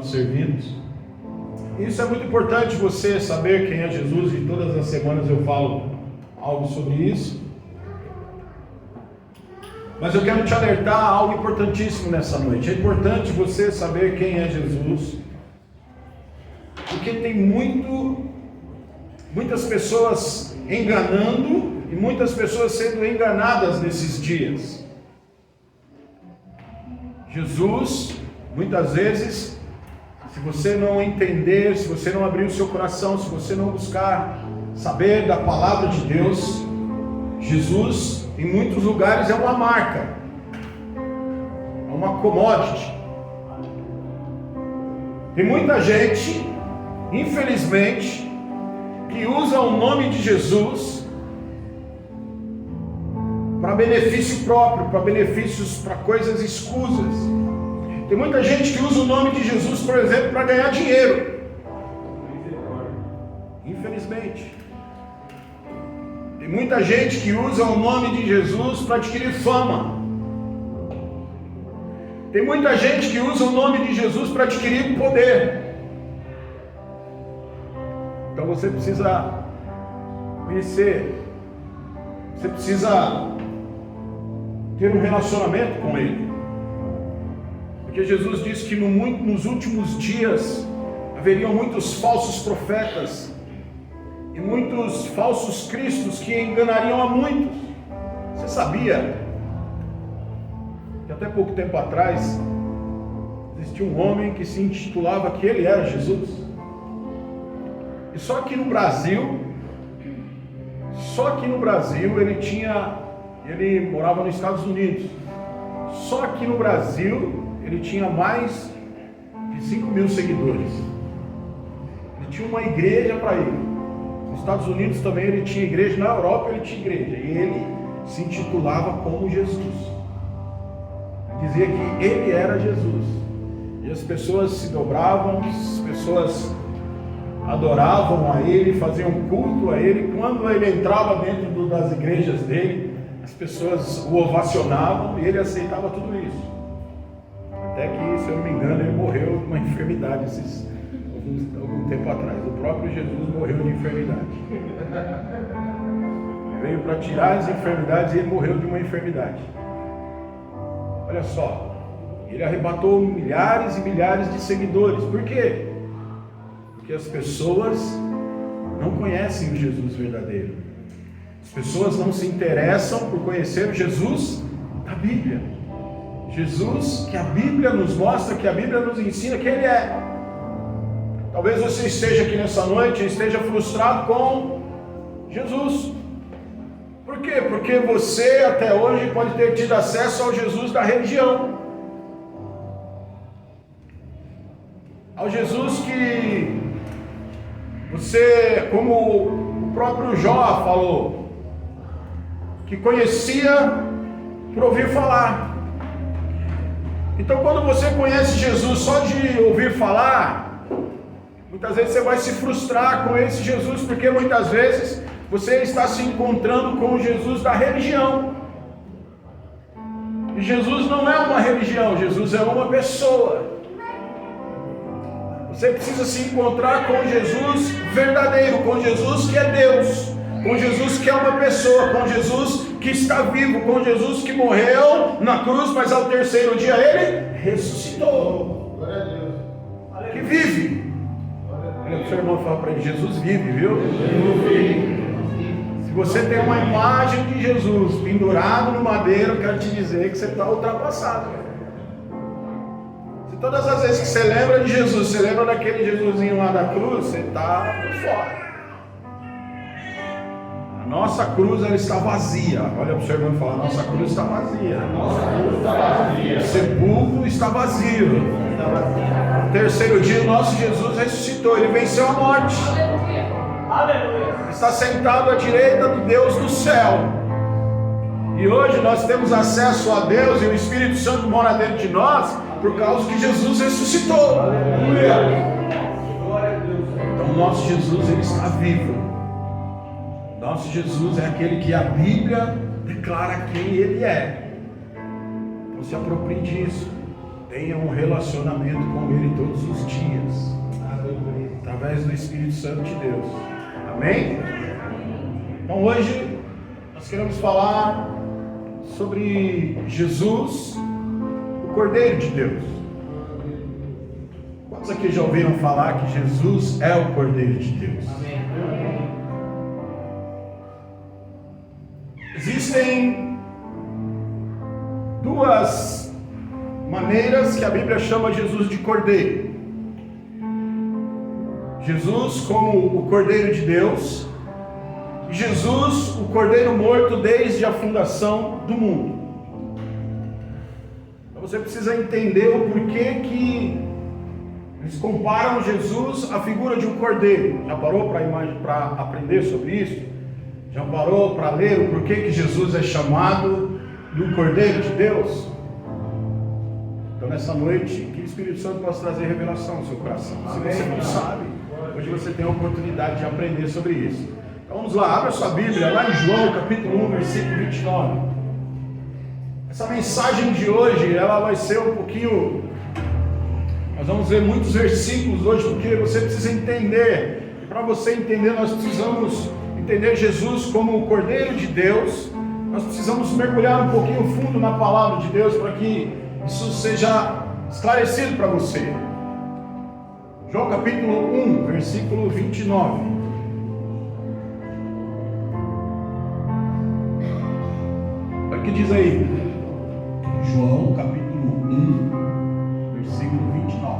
servidos. Isso é muito importante, você saber quem é Jesus, e todas as semanas eu falo algo sobre isso. Mas eu quero te alertar a algo importantíssimo nessa noite. É importante você saber quem é Jesus, porque tem muitas pessoas enganando e muitas pessoas sendo enganadas nesses dias. Jesus, muitas vezes, se você não entender, se você não abrir o seu coração, se você não buscar saber da palavra de Deus, Jesus, em muitos lugares, é uma marca, é uma commodity. Tem muita gente, infelizmente, que usa o nome de Jesus para benefício próprio, para benefícios, para coisas escusas. Tem muita gente que usa o nome de Jesus, por exemplo, para ganhar dinheiro. Infelizmente. Tem muita gente que usa o nome de Jesus para adquirir fama. Tem muita gente que usa o nome de Jesus para adquirir poder. Então você precisa conhecer. Você precisa ter um relacionamento com Ele. Porque Jesus disse que nos últimos dias haveriam muitos falsos profetas e muitos falsos cristos que enganariam a muitos. Você sabia que até pouco tempo atrás existia um homem que se intitulava que ele era Jesus? E só aqui no Brasil ele morava nos Estados Unidos. Só aqui no Brasil ele tinha mais de 5.000 seguidores. Ele tinha uma igreja para ele. Nos Estados Unidos também ele tinha igreja, na Europa ele tinha igreja. E ele se intitulava como Jesus. Ele dizia que ele era Jesus. E as pessoas se dobravam, as pessoas adoravam a ele, faziam culto a ele. Quando ele entrava dentro das igrejas dele, as pessoas o ovacionavam e ele aceitava tudo isso. Até que, se eu não me engano, ele morreu de uma enfermidade algum tempo atrás. O próprio Jesus morreu de enfermidade. Veio para tirar as enfermidades e ele morreu de uma enfermidade. Olha só, ele arrebatou milhares e milhares de seguidores. Por quê? Porque as pessoas não conhecem o Jesus verdadeiro. As pessoas não se interessam por conhecer o Jesus da Bíblia. Jesus que a Bíblia nos mostra, que a Bíblia nos ensina que Ele é. Talvez você esteja aqui nessa noite e esteja frustrado com Jesus. Por quê? Porque você até hoje pode ter tido acesso ao Jesus da religião. Ao Jesus que você, como o próprio Jó falou, que conhecia por ouvir falar. Então, quando você conhece Jesus só de ouvir falar, muitas vezes você vai se frustrar com esse Jesus, porque muitas vezes você está se encontrando com o Jesus da religião. E Jesus não é uma religião, Jesus é uma pessoa. Você precisa se encontrar com Jesus verdadeiro, com Jesus que é Deus, com Jesus que é uma pessoa, com Jesus que está vivo, com Jesus que morreu na cruz, mas ao terceiro dia Ele ressuscitou. Glória a Deus. Que vive. Olha para o seu irmão e fala para ele: Jesus vive, viu? Jesus vive. Se você tem uma imagem de Jesus pendurado no madeiro, eu quero te dizer que você está ultrapassado. Se todas as vezes que você lembra de Jesus, você lembra daquele Jesusinho lá da cruz, você está por fora. Nossa cruz ela está vazia. Olha para o seu irmão e fala: nossa cruz está vazia. Nossa cruz está vazia. O sepulcro está vazio. No terceiro dia o nosso Jesus ressuscitou. Ele venceu a morte. Aleluia. Está sentado à direita do Deus do céu. E hoje nós temos acesso a Deus e o Espírito Santo mora dentro de nós por causa que Jesus ressuscitou. Aleluia. Então o nosso Jesus ele está vivo. Nosso Jesus é aquele que a Bíblia declara quem Ele é. Então se aproprie disso. tenha um relacionamento com Ele todos os dias, através do Espírito Santo de Deus. Amém? Então hoje nós queremos falar sobre Jesus, o Cordeiro de Deus. Quantos aqui já ouviram falar que Jesus é o Cordeiro de Deus? Amém. Existem duas maneiras que a Bíblia chama Jesus de Cordeiro. Jesus como o Cordeiro de Deus, e Jesus, o Cordeiro morto desde a fundação do mundo. Então você precisa entender o porquê que eles comparam Jesus à figura de um cordeiro. Já parou para aprender sobre isso? Já parou para ler o porquê que Jesus é chamado do Cordeiro de Deus? Então nessa noite, que o Espírito Santo possa trazer revelação ao seu coração. Se você não sabe, hoje você tem a oportunidade de aprender sobre isso. Então vamos lá, abra sua Bíblia, lá em João capítulo 1, versículo 29. Essa mensagem de hoje, ela vai ser um pouquinho... Nós vamos ver muitos versículos hoje, porque você precisa entender. E para você entender, nós precisamos entender Jesus como o Cordeiro de Deus. Nós precisamos mergulhar um pouquinho fundo na palavra de Deus para que isso seja esclarecido para você. João capítulo 1, versículo 29. Olha o que diz aí. João capítulo 1, versículo 29.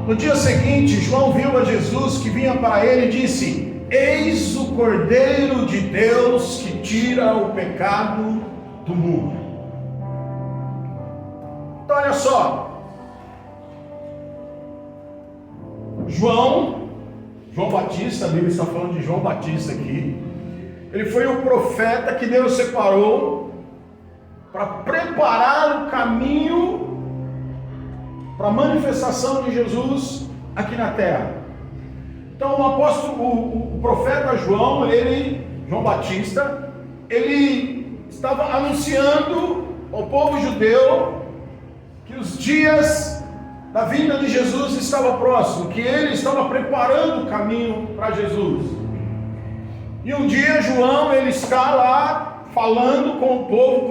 No dia seguinte, João viu a Jesus que vinha para ele e disse: Eis o Cordeiro de Deus que tira o pecado do mundo. Então olha só, João Batista, a Bíblia está falando de João Batista aqui. Ele foi o profeta que Deus separou para preparar o caminho para a manifestação de Jesus aqui na terra. Então o apóstolo, o profeta João Batista, ele estava anunciando ao povo judeu que os dias da vinda de Jesus estavam próximos, que ele estava preparando o caminho para Jesus. E um dia João, ele está lá falando com o povo,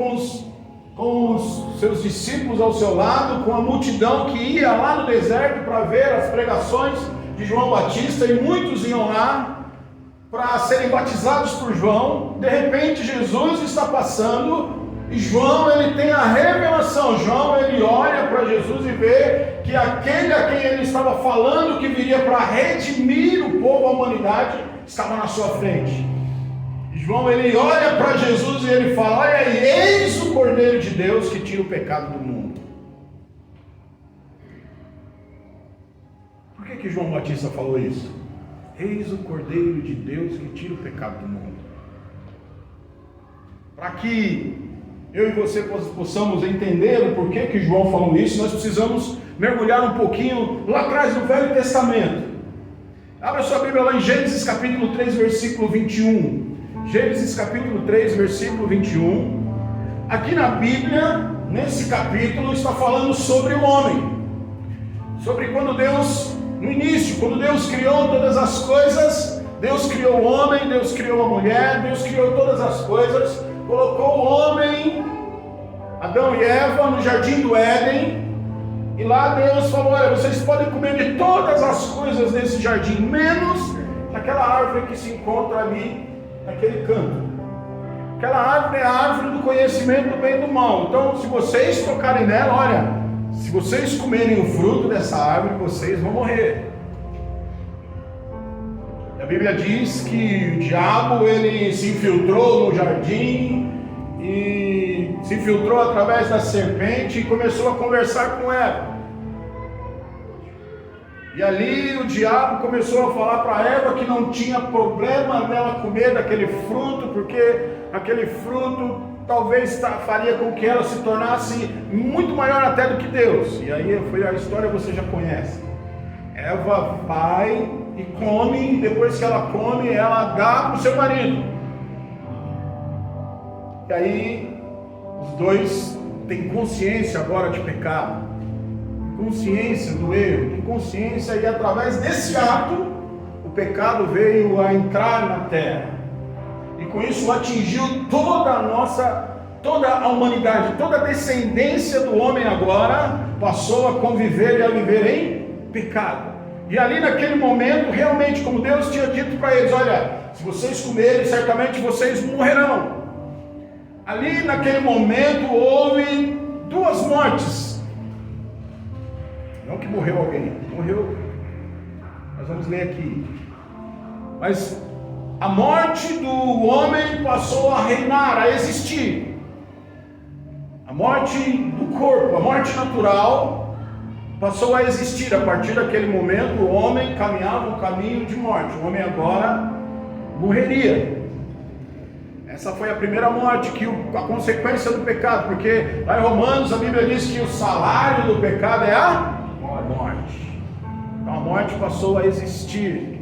com os seus discípulos ao seu lado, com a multidão que ia lá no deserto para ver as pregações de João Batista, e muitos iam lá para serem batizados por João. De repente Jesus está passando e João, ele tem a revelação. João, ele olha para Jesus e vê que aquele a quem ele estava falando, que viria para redimir o povo, a humanidade, estava na sua frente. E João, ele olha para Jesus e ele fala: olha aí, eis o Cordeiro de Deus que tira o pecado do mundo. Por que João Batista falou isso? Eis o Cordeiro de Deus que tira o pecado do mundo. Para que eu e você possamos entender o porquê que João falou isso, nós precisamos mergulhar um pouquinho lá atrás no Velho Testamento. Abra sua Bíblia lá em Gênesis capítulo 3, versículo 21. Gênesis capítulo 3, versículo 21. Aqui na Bíblia, nesse capítulo, está falando sobre o homem. Sobre quando Deus, no início, quando Deus criou todas as coisas, Deus criou o homem, Deus criou a mulher, Deus criou todas as coisas, colocou o homem, Adão e Eva, no jardim do Éden, e lá Deus falou: olha, vocês podem comer de todas as coisas desse jardim, menos daquela árvore que se encontra ali, naquele canto. Aquela árvore é a árvore do conhecimento do bem e do mal. Então, se vocês tocarem nela, olha, se vocês comerem o fruto dessa árvore, vocês vão morrer. A Bíblia diz que o diabo, ele se infiltrou no jardim e se infiltrou através da serpente e começou a conversar com ela. E ali o diabo começou a falar para Eva que não tinha problema nela comer daquele fruto, porque aquele fruto talvez faria com que ela se tornasse muito maior até do que Deus. E aí foi a história, você já conhece. Eva vai e come, depois que ela come, ela dá para o seu marido. E aí os dois tem consciência agora de pecado, consciência do erro, tem consciência, e através desse ato, o pecado veio a entrar na terra, e com isso atingiu toda a humanidade, toda a descendência do homem agora passou a conviver e a viver em pecado. E ali naquele momento, realmente, como Deus tinha dito para eles, olha, se vocês comerem, certamente vocês morrerão. Ali naquele momento houve duas mortes. Não que morreu alguém, morreu. Nós vamos ler aqui. Mas a morte do homem passou a reinar, a existir. A morte do corpo, a morte natural, passou a existir. A partir daquele momento, o homem caminhava um caminho de morte. O homem agora morreria. Essa foi a primeira morte, a consequência do pecado, porque lá em Romanos a Bíblia diz que o salário do pecado é a morte. Então a morte passou a existir.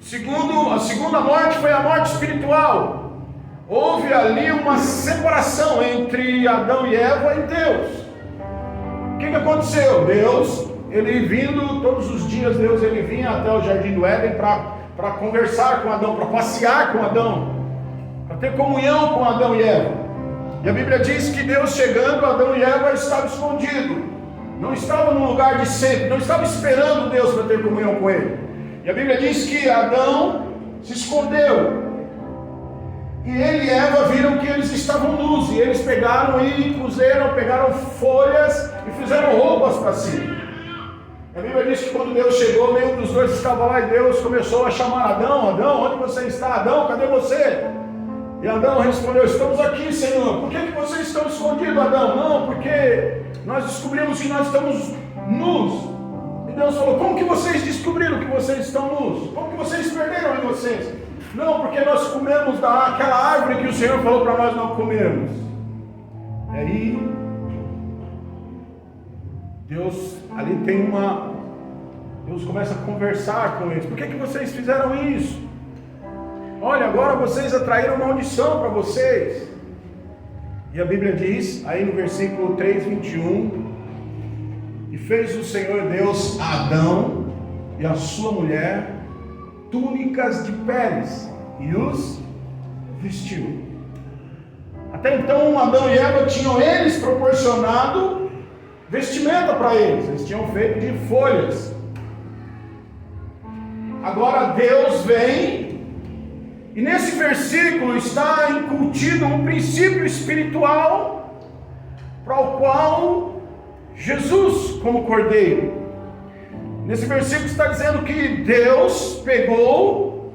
A segunda morte foi a morte espiritual. Houve ali uma separação entre Adão e Eva e Deus. O que aconteceu? Deus, ele vindo todos os dias, ele vinha até o jardim do Éden para conversar com Adão, para passear com Adão, para ter comunhão com Adão e Eva. E a Bíblia diz que Deus chegando, Adão e Eva estavam escondidos, não estavam no lugar de sempre, não estavam esperando Deus para ter comunhão com ele. E a Bíblia diz que Adão se escondeu, e ele e Eva viram que eles estavam nus, e eles pegaram pegaram folhas e fizeram roupas para si. A Bíblia diz que quando Deus chegou, nenhum dos dois estava lá, e Deus começou a chamar Adão: Adão, onde você está? Adão, cadê você? E Adão respondeu: estamos aqui, Senhor. Por que vocês estão escondidos, Adão? Não, porque nós descobrimos que nós estamos nus. E Deus falou: como que vocês descobriram que vocês estão nus? Como que vocês perderam em vocês? Não, porque nós comemos daquela árvore que o Senhor falou para nós não comermos. E aí Deus começa a conversar com eles. Por que vocês fizeram isso? Olha, agora vocês atraíram maldição para vocês. E a Bíblia diz, aí no versículo 3:21, e fez o Senhor Deus a Adão e a sua mulher túnicas de peles, e os vestiu. Até então Adão e Eva tinham eles proporcionado vestimenta para eles tinham feito de folhas. Agora Deus vem, e nesse versículo está incutido um princípio espiritual, para o qual Jesus, como cordeiro, nesse versículo está dizendo que Deus pegou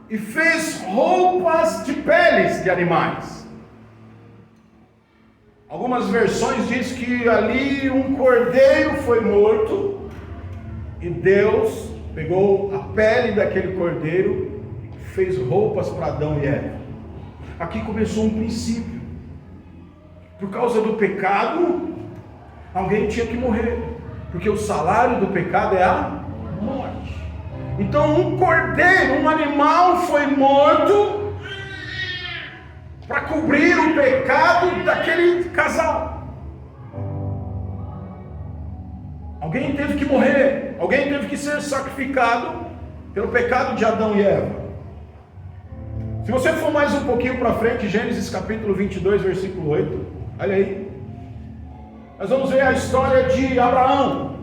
e fez roupas de peles de animais. Algumas versões dizem que ali um cordeiro foi morto, e Deus pegou a pele daquele cordeiro e fez roupas para Adão e Eva. Aqui começou um princípio. Por causa do pecado, alguém tinha que morrer, porque o salário do pecado é a morte. Então um cordeiro, um animal foi morto para cobrir o pecado daquele casal. Alguém teve que morrer, alguém teve que ser sacrificado pelo pecado de Adão e Eva. Se você for mais um pouquinho para frente, Gênesis capítulo 22, versículo 8, olha aí, nós vamos ver a história de Abraão.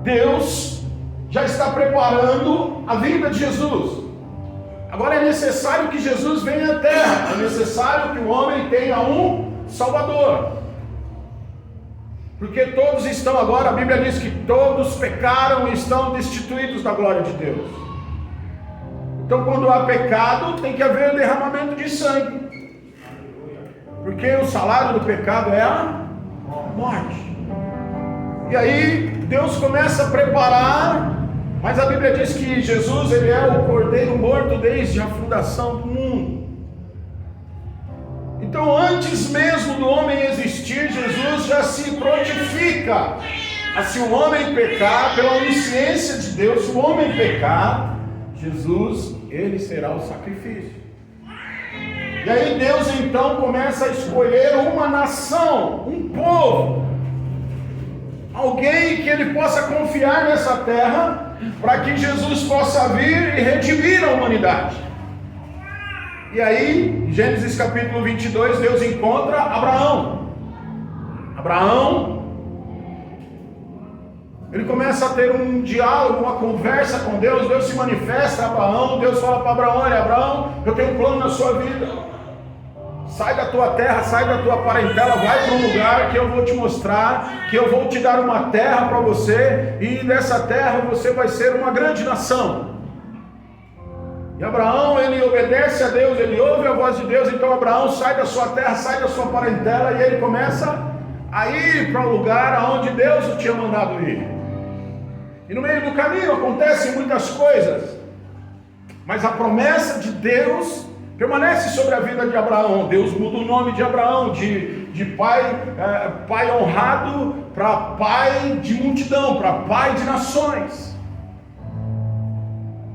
Deus já está preparando a vinda de Jesus. Agora é necessário que Jesus venha à terra, é necessário que o homem tenha um Salvador, porque todos estão agora, a Bíblia diz que todos pecaram e estão destituídos da glória de Deus. Então quando há pecado, tem que haver derramamento de sangue, porque o salário do pecado é a morte. E aí Deus começa a preparar, mas a Bíblia diz que Jesus, ele é o cordeiro morto desde a fundação do mundo. Então antes mesmo do homem existir, Jesus já se prontifica a, se o homem pecar, pela onisciência de Deus, se o homem pecar, Jesus, ele será o sacrifício. E aí Deus então começa a escolher uma nação, um povo, alguém que ele possa confiar nessa terra, para que Jesus possa vir e redimir a humanidade. E aí, Gênesis capítulo 22, Deus encontra Abraão. Ele começa a ter um diálogo, uma conversa com Deus. Deus se manifesta a Abraão. Deus fala para Abraão: olha, Abraão, eu tenho um plano na sua vida. Sai da tua terra, sai da tua parentela, vai para um lugar que eu vou te mostrar, que eu vou te dar uma terra para você, e nessa terra você vai ser uma grande nação. E Abraão, ele obedece a Deus, ele ouve a voz de Deus. Então Abraão sai da sua terra, sai da sua parentela, e ele começa a ir para o lugar aonde Deus o tinha mandado ir. E no meio do caminho acontecem muitas coisas, mas a promessa de Deus permanece sobre a vida de Abraão. Deus muda o nome de Abraão, de pai honrado, para pai de multidão, para pai de nações.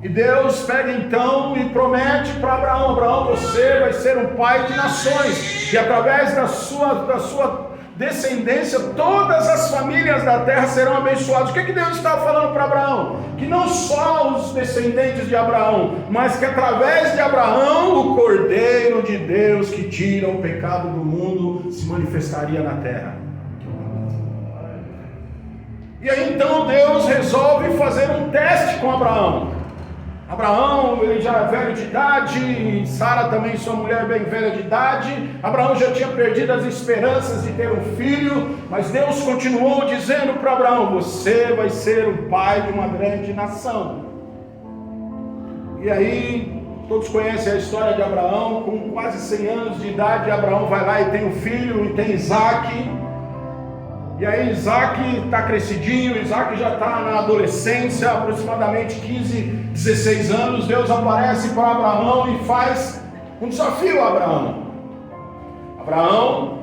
E Deus pega então e promete para Abraão: Abraão, você vai ser um pai de nações, e através da sua descendência, todas as famílias da terra serão abençoadas. O que Deus estava falando para Abraão? Que não só os descendentes de Abraão, mas que através de Abraão, o Cordeiro de Deus que tira o pecado do mundo se manifestaria na terra. E aí então Deus resolve fazer um teste com Abraão. Abraão, ele já é velho de idade, Sara também, sua mulher, bem velha de idade. Abraão já tinha perdido as esperanças de ter um filho, mas Deus continuou dizendo para Abraão: você vai ser o pai de uma grande nação. E aí, todos conhecem a história de Abraão. Com quase 100 anos de idade, Abraão vai lá e tem um filho, e tem Isaac. E aí Isaac está crescidinho, Isaac já está na adolescência, aproximadamente 15, 16 anos. Deus aparece para Abraão e faz um desafio a Abraão. Abraão,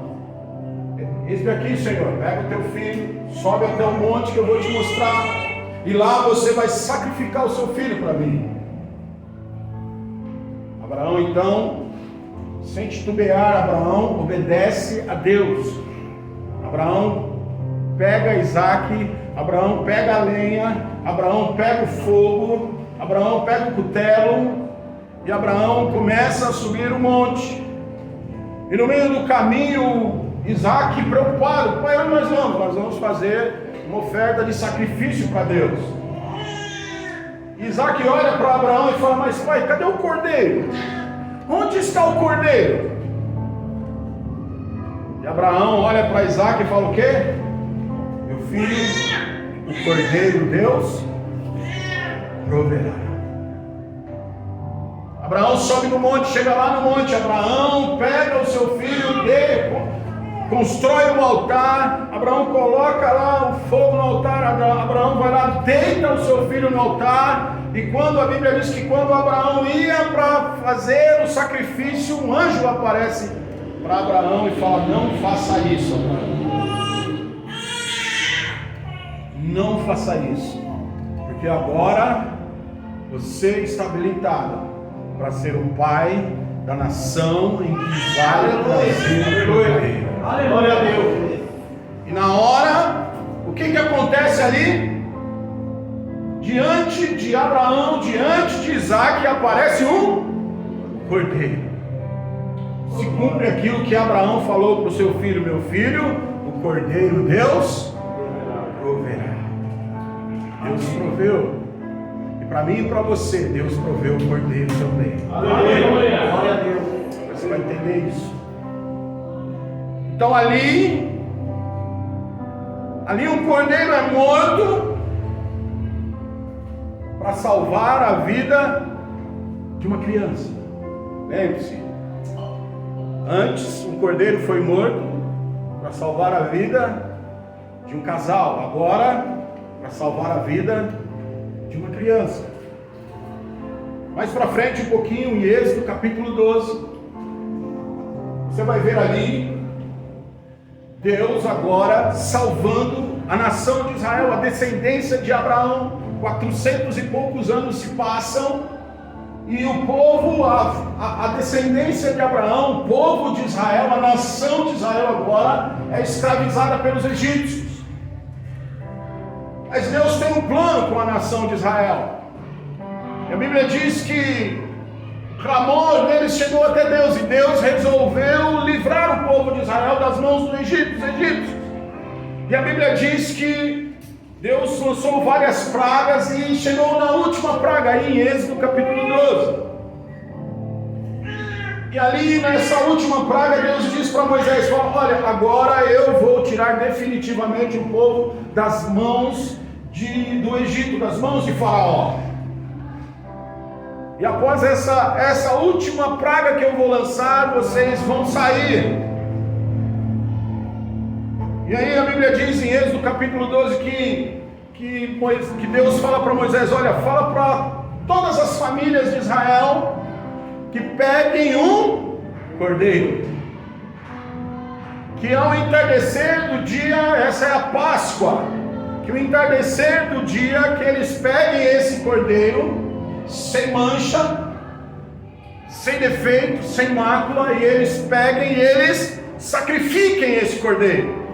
eis-me aqui, Senhor, pega o teu filho, sobe até o monte que eu vou te mostrar, e lá você vai sacrificar o seu filho para mim. Abraão então, sem titubear, Abraão obedece a Deus. Abraão pega Isaac, Abraão pega a lenha, Abraão pega o fogo, Abraão pega o cutelo, e Abraão começa a subir o monte. E no meio do caminho, Isaac preocupado: pai, onde nós vamos? Nós vamos fazer uma oferta de sacrifício para Deus. Isaac olha para Abraão e fala: mas pai, cadê o cordeiro? Onde está o cordeiro? E Abraão olha para Isaac e fala: o quê? Meu filho, o cordeiro Deus proverá. Abraão sobe no monte, chega lá no monte. Abraão pega o seu filho dele, constrói um altar. Abraão coloca lá o fogo no altar. Abraão vai lá, deita o seu filho no altar. E quando a Bíblia diz que quando Abraão ia para fazer o sacrifício, um anjo aparece para Abraão e fala: não faça isso, Abraão. Não faça isso, porque agora você está habilitado para ser o pai da nação em que vai trazer o cordeiro. Aleluia a Deus. E na hora, o que acontece ali? Diante de Abraão, diante de Isaac, aparece um cordeiro. Se cumpre aquilo que Abraão falou para o seu filho: meu filho, o cordeiro Deus proverá. Deus proveu. E para mim e para você, Deus proveu o cordeiro também. Aleluia. Glória a Deus. Você vai entender isso. Então ali um cordeiro é morto para salvar a vida de uma criança. Lembre-se, antes um cordeiro foi morto para salvar a vida de um casal, agora para salvar a vida de uma criança. Mais para frente um pouquinho, em Êxodo capítulo 12, você vai ver ali Deus agora salvando a nação de Israel, a descendência de Abraão. 400 e poucos anos se passam, E o povo, a descendência de Abraão, o povo de Israel, a nação de Israel agora é escravizada pelos egípcios. Mas Deus tem um plano com a nação de Israel. E a Bíblia diz que o clamor deles chegou até Deus, e Deus resolveu livrar o povo de Israel das mãos dos egípcios. E a Bíblia diz que Deus lançou várias pragas e chegou na última praga, aí em Êxodo capítulo 12. E ali nessa última praga, Deus diz para Moisés: olha, agora eu vou tirar definitivamente o povo das mãos do Egito, das mãos de Faraó. E após essa última praga que eu vou lançar, vocês vão sair. E aí a Bíblia diz em Êxodo capítulo 12 que Deus fala para Moisés: olha, fala para todas as famílias de Israel que peguem um cordeiro, que ao entardecer do dia, essa é a Páscoa, que ao entardecer do dia que eles peguem esse cordeiro sem mancha, sem defeito, sem mácula, e eles peguem e eles sacrifiquem esse cordeiro.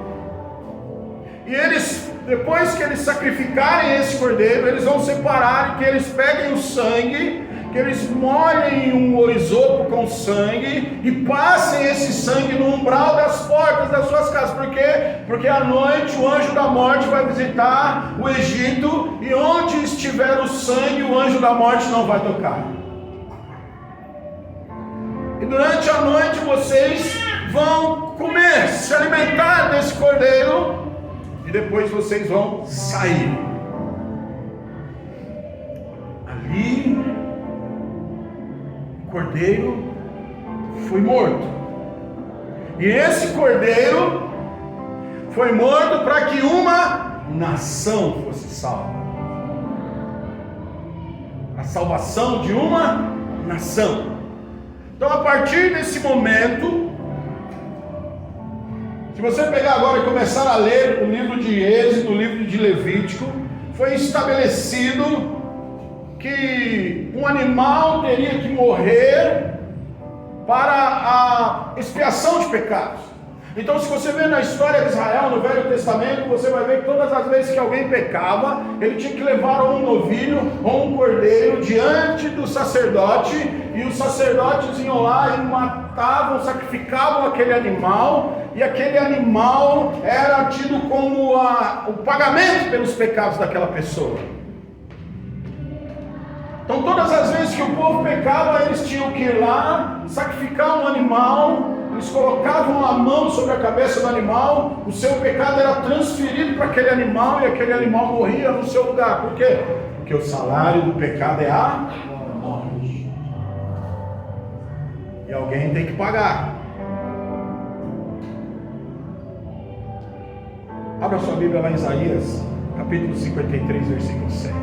E eles, depois que eles sacrificarem esse cordeiro, eles vão separar, que eles peguem o sangue, que eles molhem um isopo com sangue e passem esse sangue no umbral das portas das suas casas. Por quê? Porque à noite o anjo da morte vai visitar o Egito, e onde estiver o sangue, o anjo da morte não vai tocar. E durante a noite vocês vão comer, se alimentar desse cordeiro, e depois vocês vão sair. Ali o cordeiro foi morto. E esse cordeiro foi morto para que uma nação fosse salva. A salvação de uma nação. Então, a partir desse momento, se você pegar agora e começar a ler o livro de Êxodo, o livro de Levítico, foi estabelecido que um animal teria que morrer para a expiação de pecados. Então, se você vê na história de Israel, no Velho Testamento, você vai ver que todas as vezes que alguém pecava, ele tinha que levar ou um novilho ou um cordeiro diante do sacerdote, e os sacerdotes iam lá e matavam, sacrificavam aquele animal, e aquele animal era tido como o pagamento pelos pecados daquela pessoa. Então, todas as vezes que o povo pecava, eles tinham que ir lá, sacrificar um animal, eles colocavam a mão sobre a cabeça do animal, o seu pecado era transferido para aquele animal, e aquele animal morria no seu lugar. Por quê? Porque o salário do pecado é a morte. E alguém tem que pagar. Abra sua Bíblia lá em Isaías, capítulo 53, versículo 7.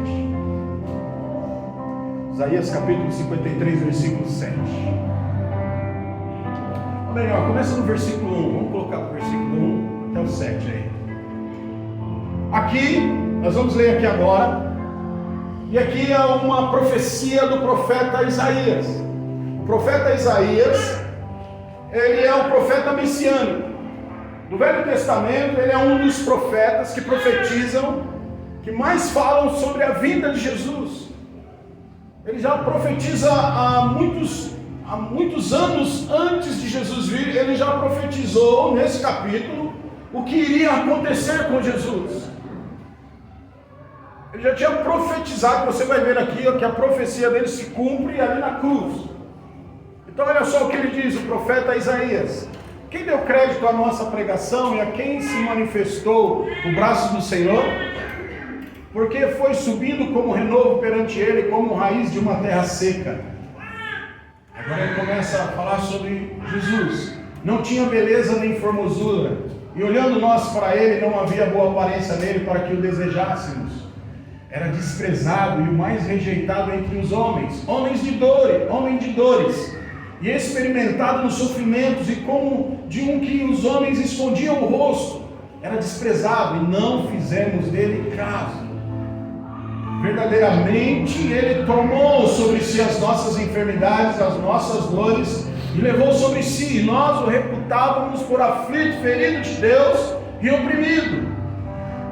Isaías capítulo 53, versículo 7. Ou melhor, começa no versículo 1. Vamos colocar o versículo 1 até o 7 aí. Aqui, nós vamos ler aqui agora. E aqui é uma profecia do profeta Isaías. O profeta Isaías, ele é um profeta messiânico. No Velho Testamento, ele é um dos profetas que profetizam, que mais falam sobre a vinda de Jesus. Ele já profetiza há muitos anos antes de Jesus vir. Ele já profetizou nesse capítulo o que iria acontecer com Jesus. Ele já tinha profetizado, você vai ver aqui que a profecia dele se cumpre ali na cruz. Então olha só o que ele diz, o profeta Isaías. Quem deu crédito à nossa pregação e a quem se manifestou o braço do Senhor? Porque foi subindo como renovo perante ele, como raiz de uma terra seca. Agora ele começa a falar sobre Jesus. Não tinha beleza nem formosura, e olhando nós para ele, não havia boa aparência nele para que o desejássemos. Era desprezado e o mais rejeitado entre os homens, homem de dores, e experimentado nos sofrimentos, e como de um que os homens escondiam o rosto. Era desprezado e não fizemos dele caso. verdadeiramente Ele tomou sobre si as nossas enfermidades, as nossas dores, e levou sobre si, e nós o reputávamos por aflito, ferido de Deus e oprimido.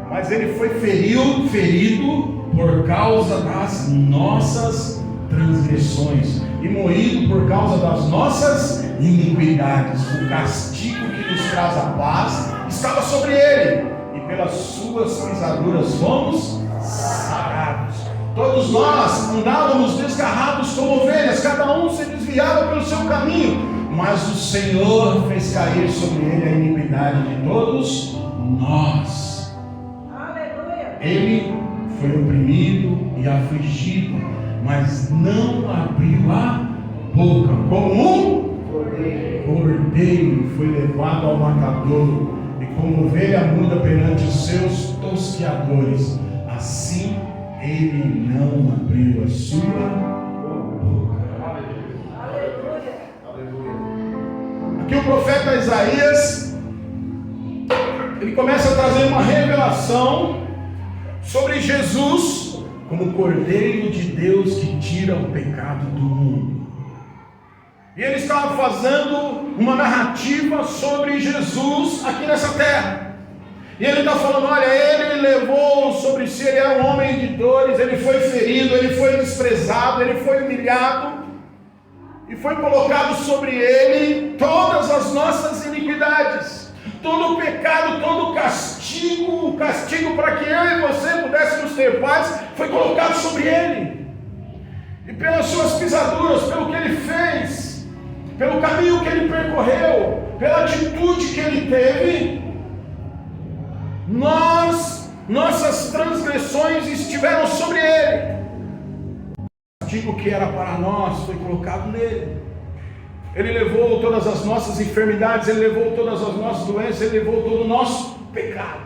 Mas Ele foi ferido por causa das nossas transgressões e moído por causa das nossas iniquidades. O castigo que nos traz a paz estava sobre Ele, e pelas suas pisaduras fomos sarados. Todos nós andávamos desgarrados como ovelhas, cada um se desviava pelo seu caminho, mas o Senhor fez cair sobre Ele a iniquidade de todos nós. Aleluia. Ele foi oprimido e afligido, mas não abriu a boca. Como um cordeiro foi levado ao matadouro, e como ovelha muda perante os seus tosqueadores, assim Ele não abriu a sua boca. Aleluia. Aqui o profeta Isaías, ele começa a trazer uma revelação sobre Jesus como o Cordeiro de Deus que tira o pecado do mundo. E ele estava fazendo uma narrativa sobre Jesus aqui nessa terra. E ele está falando, olha, Ele levou sobre si, Ele era um homem de dores, Ele foi ferido, Ele foi desprezado, Ele foi humilhado, e foi colocado sobre Ele todas as nossas iniquidades, todo o pecado, todo o castigo para que eu e você pudéssemos ter paz, foi colocado sobre Ele. E pelas suas pisaduras, pelo que Ele fez, pelo caminho que Ele percorreu, pela atitude que Ele teve, nossas transgressões estiveram sobre Ele. O castigo que era para nós foi colocado nele. Ele levou todas as nossas enfermidades, Ele levou todas as nossas doenças, Ele levou todo o nosso pecado.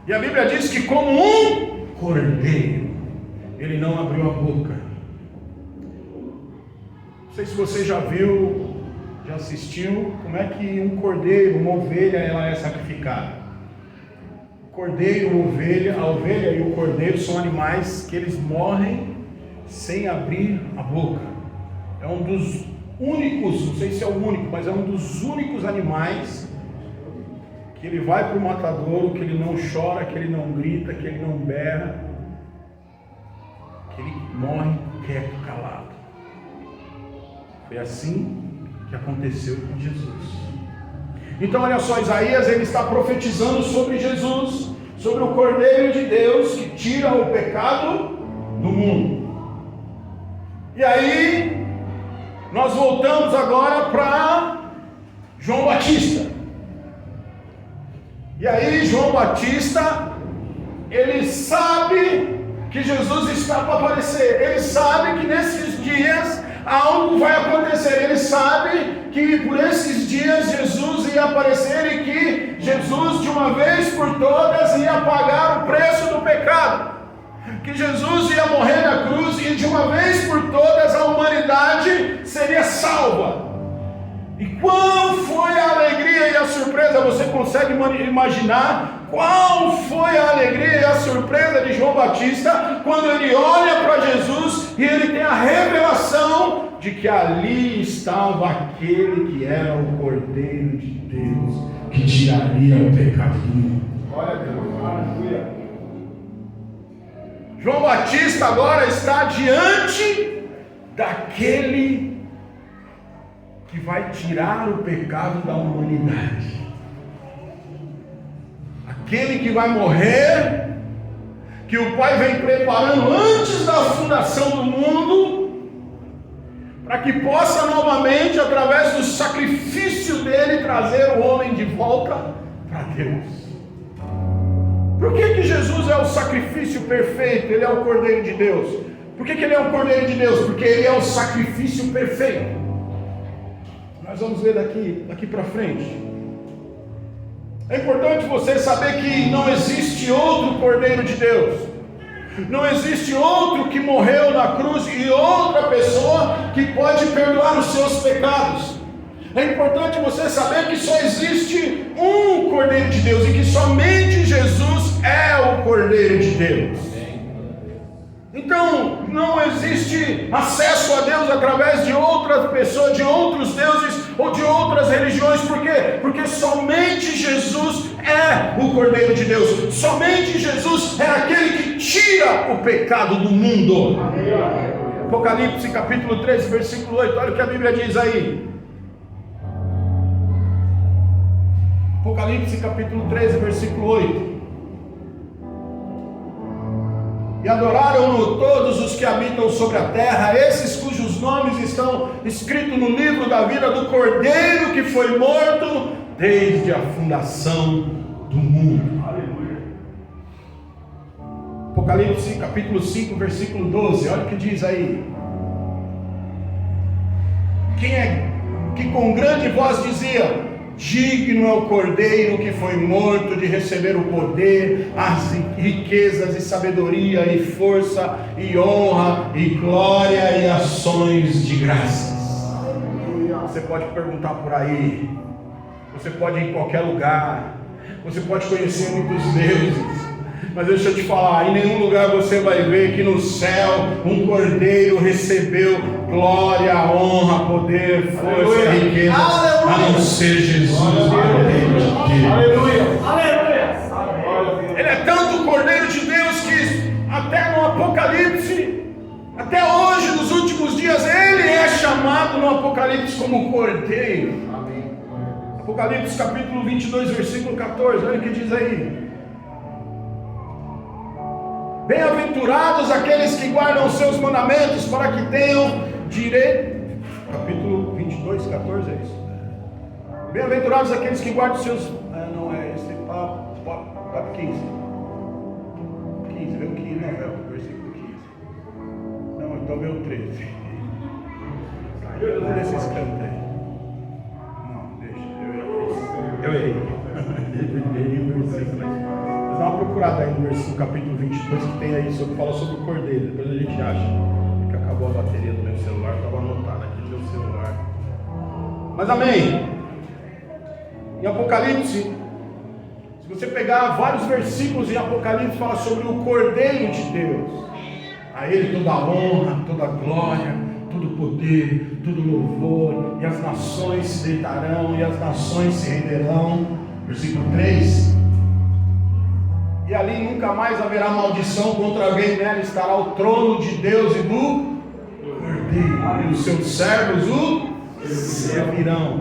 E a Bíblia diz que como um cordeiro, Ele não abriu a boca. Não sei se você já viu, já assistiu, como é que um cordeiro, uma ovelha, ela é sacrificada. O cordeiro, a ovelha e o cordeiro são animais que eles morrem sem abrir a boca. É um dos únicos, não sei se é o único, mas é um dos únicos animais que ele vai para o matadouro, que ele não chora, que ele não grita, que ele não berra, que ele morre quieto, calado. Foi assim que aconteceu com Jesus. Então olha só, Isaías, ele está profetizando sobre Jesus, sobre o Cordeiro de Deus que tira o pecado do mundo. E aí nós voltamos agora para João Batista. E aí João Batista, ele sabe que Jesus está para aparecer. Ele sabe que nesses dias algo vai acontecer. Ele sabe que por esses dias Jesus ia aparecer e que Jesus de uma vez por todas ia pagar o preço do pecado, que Jesus ia morrer na cruz e de uma vez por todas a humanidade seria salva. E qual foi a alegria e a surpresa? Você consegue imaginar qual foi a alegria e a surpresa de João Batista quando ele olha para Jesus e ele tem a revelação de que ali estava aquele que era o Cordeiro de Deus que tiraria o pecado do mundo. Glória a Deus, aleluia. João Batista agora está diante daquele que vai tirar o pecado da humanidade, aquele que vai morrer, que o Pai vem preparando antes da fundação do mundo, para que possa novamente, através do sacrifício dele, trazer o homem de volta para Deus. Por que Jesus é o sacrifício perfeito? Ele é o Cordeiro de Deus. Por que ele é o Cordeiro de Deus? Porque ele é o sacrifício perfeito. Nós vamos ver daqui para frente. É importante você saber que não existe outro Cordeiro de Deus. Não existe outro que morreu na cruz e outra pessoa que pode perdoar os seus pecados. É importante você saber que só existe um Cordeiro de Deus e que somente Jesus é o Cordeiro de Deus. acesso a Deus através de outras pessoas, de outros deuses ou de outras religiões. Por quê? Porque somente Jesus é o Cordeiro de Deus. Somente Jesus é aquele que tira o pecado do mundo. Apocalipse capítulo 13, versículo 8. Olha o que a Bíblia diz aí. Apocalipse capítulo 13, versículo 8. E adoraram-no todos os que habitam sobre a terra, esses cujos nomes estão escritos no livro da vida do Cordeiro que foi morto desde a fundação do mundo. Aleluia. Apocalipse capítulo 5, versículo 12. Olha o que diz aí. Quem é que com grande voz dizia: digno é o Cordeiro que foi morto de receber o poder, as riquezas e sabedoria e força e honra e glória e ações de graças. Você pode perguntar por aí, você pode ir em qualquer lugar, você pode conhecer muitos deuses, mas deixa eu te falar, em nenhum lugar você vai ver que no céu um Cordeiro recebeu glória, honra, poder, força e riqueza, a não ser Jesus, o Cordeiro de Deus. Aleluia. Aleluia. Ele é tanto o Cordeiro de Deus que até no Apocalipse, até hoje, nos últimos dias, ele é chamado no Apocalipse como Cordeiro. Amém. Apocalipse capítulo 22, versículo 14, olha o que diz aí. Bem-aventurados aqueles que guardam os seus mandamentos, para que tenham direito. Capítulo 22, 14 é isso. Bem-aventurados aqueles que guardam os seus. Não é esse, papo 15. 15, vê o 15, não, é o versículo 15. Não, então vê o 13. Eu desses cantos aí. Não, deixa, eu errei. Dá uma procurada aí no versículo capítulo 22 que tem aí, fala sobre o Cordeiro. Depois a gente acha que acabou a bateria do meu celular, estava anotado aqui no meu celular. Mas amém. Em Apocalipse, se você pegar vários versículos em Apocalipse, fala sobre o Cordeiro de Deus. A ele toda a honra, toda a glória, todo o poder, todo o louvor, e as nações se deitarão e as nações se renderão. Versículo 3. E ali nunca mais haverá maldição contra alguém, nela estará o trono de Deus e do Cordeiro, e os seus servos o servirão.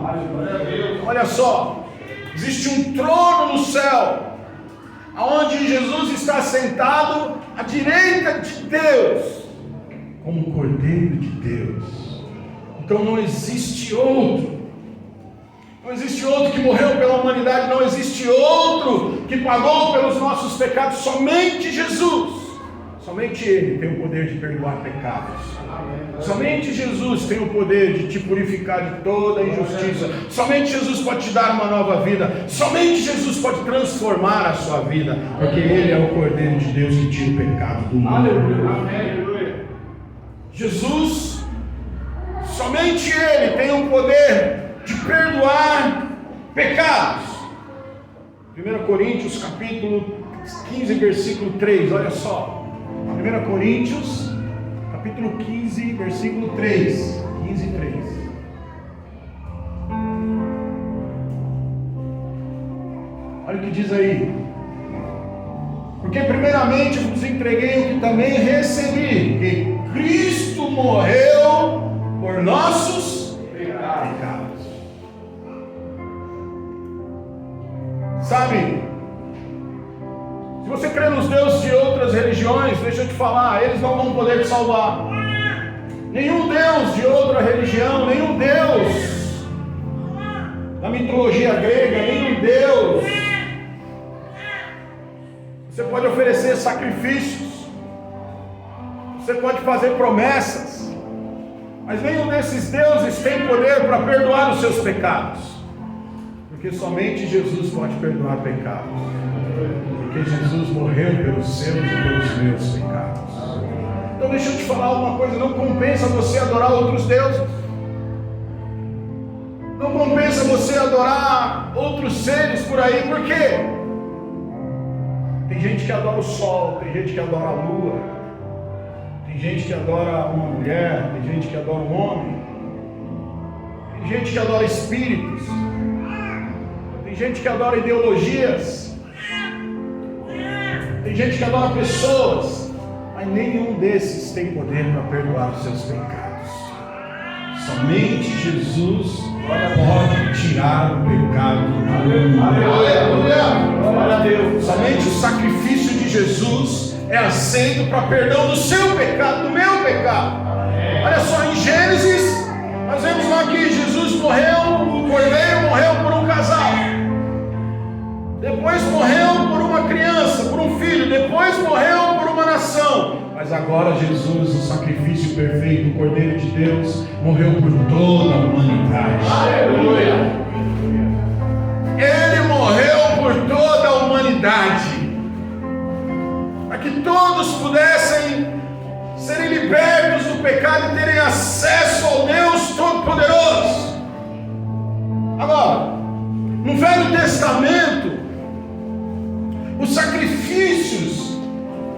Olha só, existe um trono no céu, aonde Jesus está sentado à direita de Deus, como Cordeiro de Deus. Então não existe outro. Não existe outro que morreu pela humanidade, não existe outro que pagou pelos nossos pecados, somente Jesus. Somente Ele tem o poder de perdoar pecados. Somente Jesus tem o poder de te purificar de toda injustiça. Somente Jesus pode te dar uma nova vida. Somente Jesus pode transformar a sua vida, porque Ele é o Cordeiro de Deus que tira o pecado do mundo. Aleluia. Jesus, somente Ele tem o poder de perdoar pecados. 1 Coríntios capítulo 15, versículo 3, olha só. 1 Coríntios capítulo 15, versículo 3. 15, 3. Olha o que diz aí. Porque primeiramente vos entreguei o que também recebi, que Cristo morreu por nossos pecados. Sabe, se você crê nos deuses de outras religiões, deixa eu te falar, eles não vão poder te salvar. Nenhum deus de outra religião, nenhum deus da mitologia grega, nenhum deus. Você pode oferecer sacrifícios, você pode fazer promessas, mas nenhum desses deuses tem poder para perdoar os seus pecados. Porque somente Jesus pode perdoar pecados. Porque Jesus morreu pelos seus e pelos meus pecados. Então deixa eu te falar uma coisa, não compensa você adorar outros deuses. Não compensa você adorar outros seres por aí, por quê? Tem gente que adora o sol, tem gente que adora a lua, Tem gente que adora uma mulher, tem gente que adora um homem, tem gente que adora espíritos, tem gente que adora ideologias, tem gente que adora pessoas, mas nenhum desses tem poder para perdoar os seus pecados. Somente Jesus pode tirar o pecado do mundo. Aleluia! Glória a Deus! Somente o sacrifício de Jesus é aceito para perdão do seu pecado, do meu pecado. Olha só, em Gênesis, nós vemos lá que Jesus morreu, o cordeiro morreu por um casal. Depois morreu por uma criança, por um filho. Depois morreu por uma nação. Mas agora Jesus, o sacrifício perfeito, o Cordeiro de Deus, morreu por toda a humanidade. Aleluia! Ele morreu por toda a humanidade, para que todos pudessem serem libertos do pecado e terem acesso ao Deus Todo-Poderoso. Agora, no Velho Testamento, os sacrifícios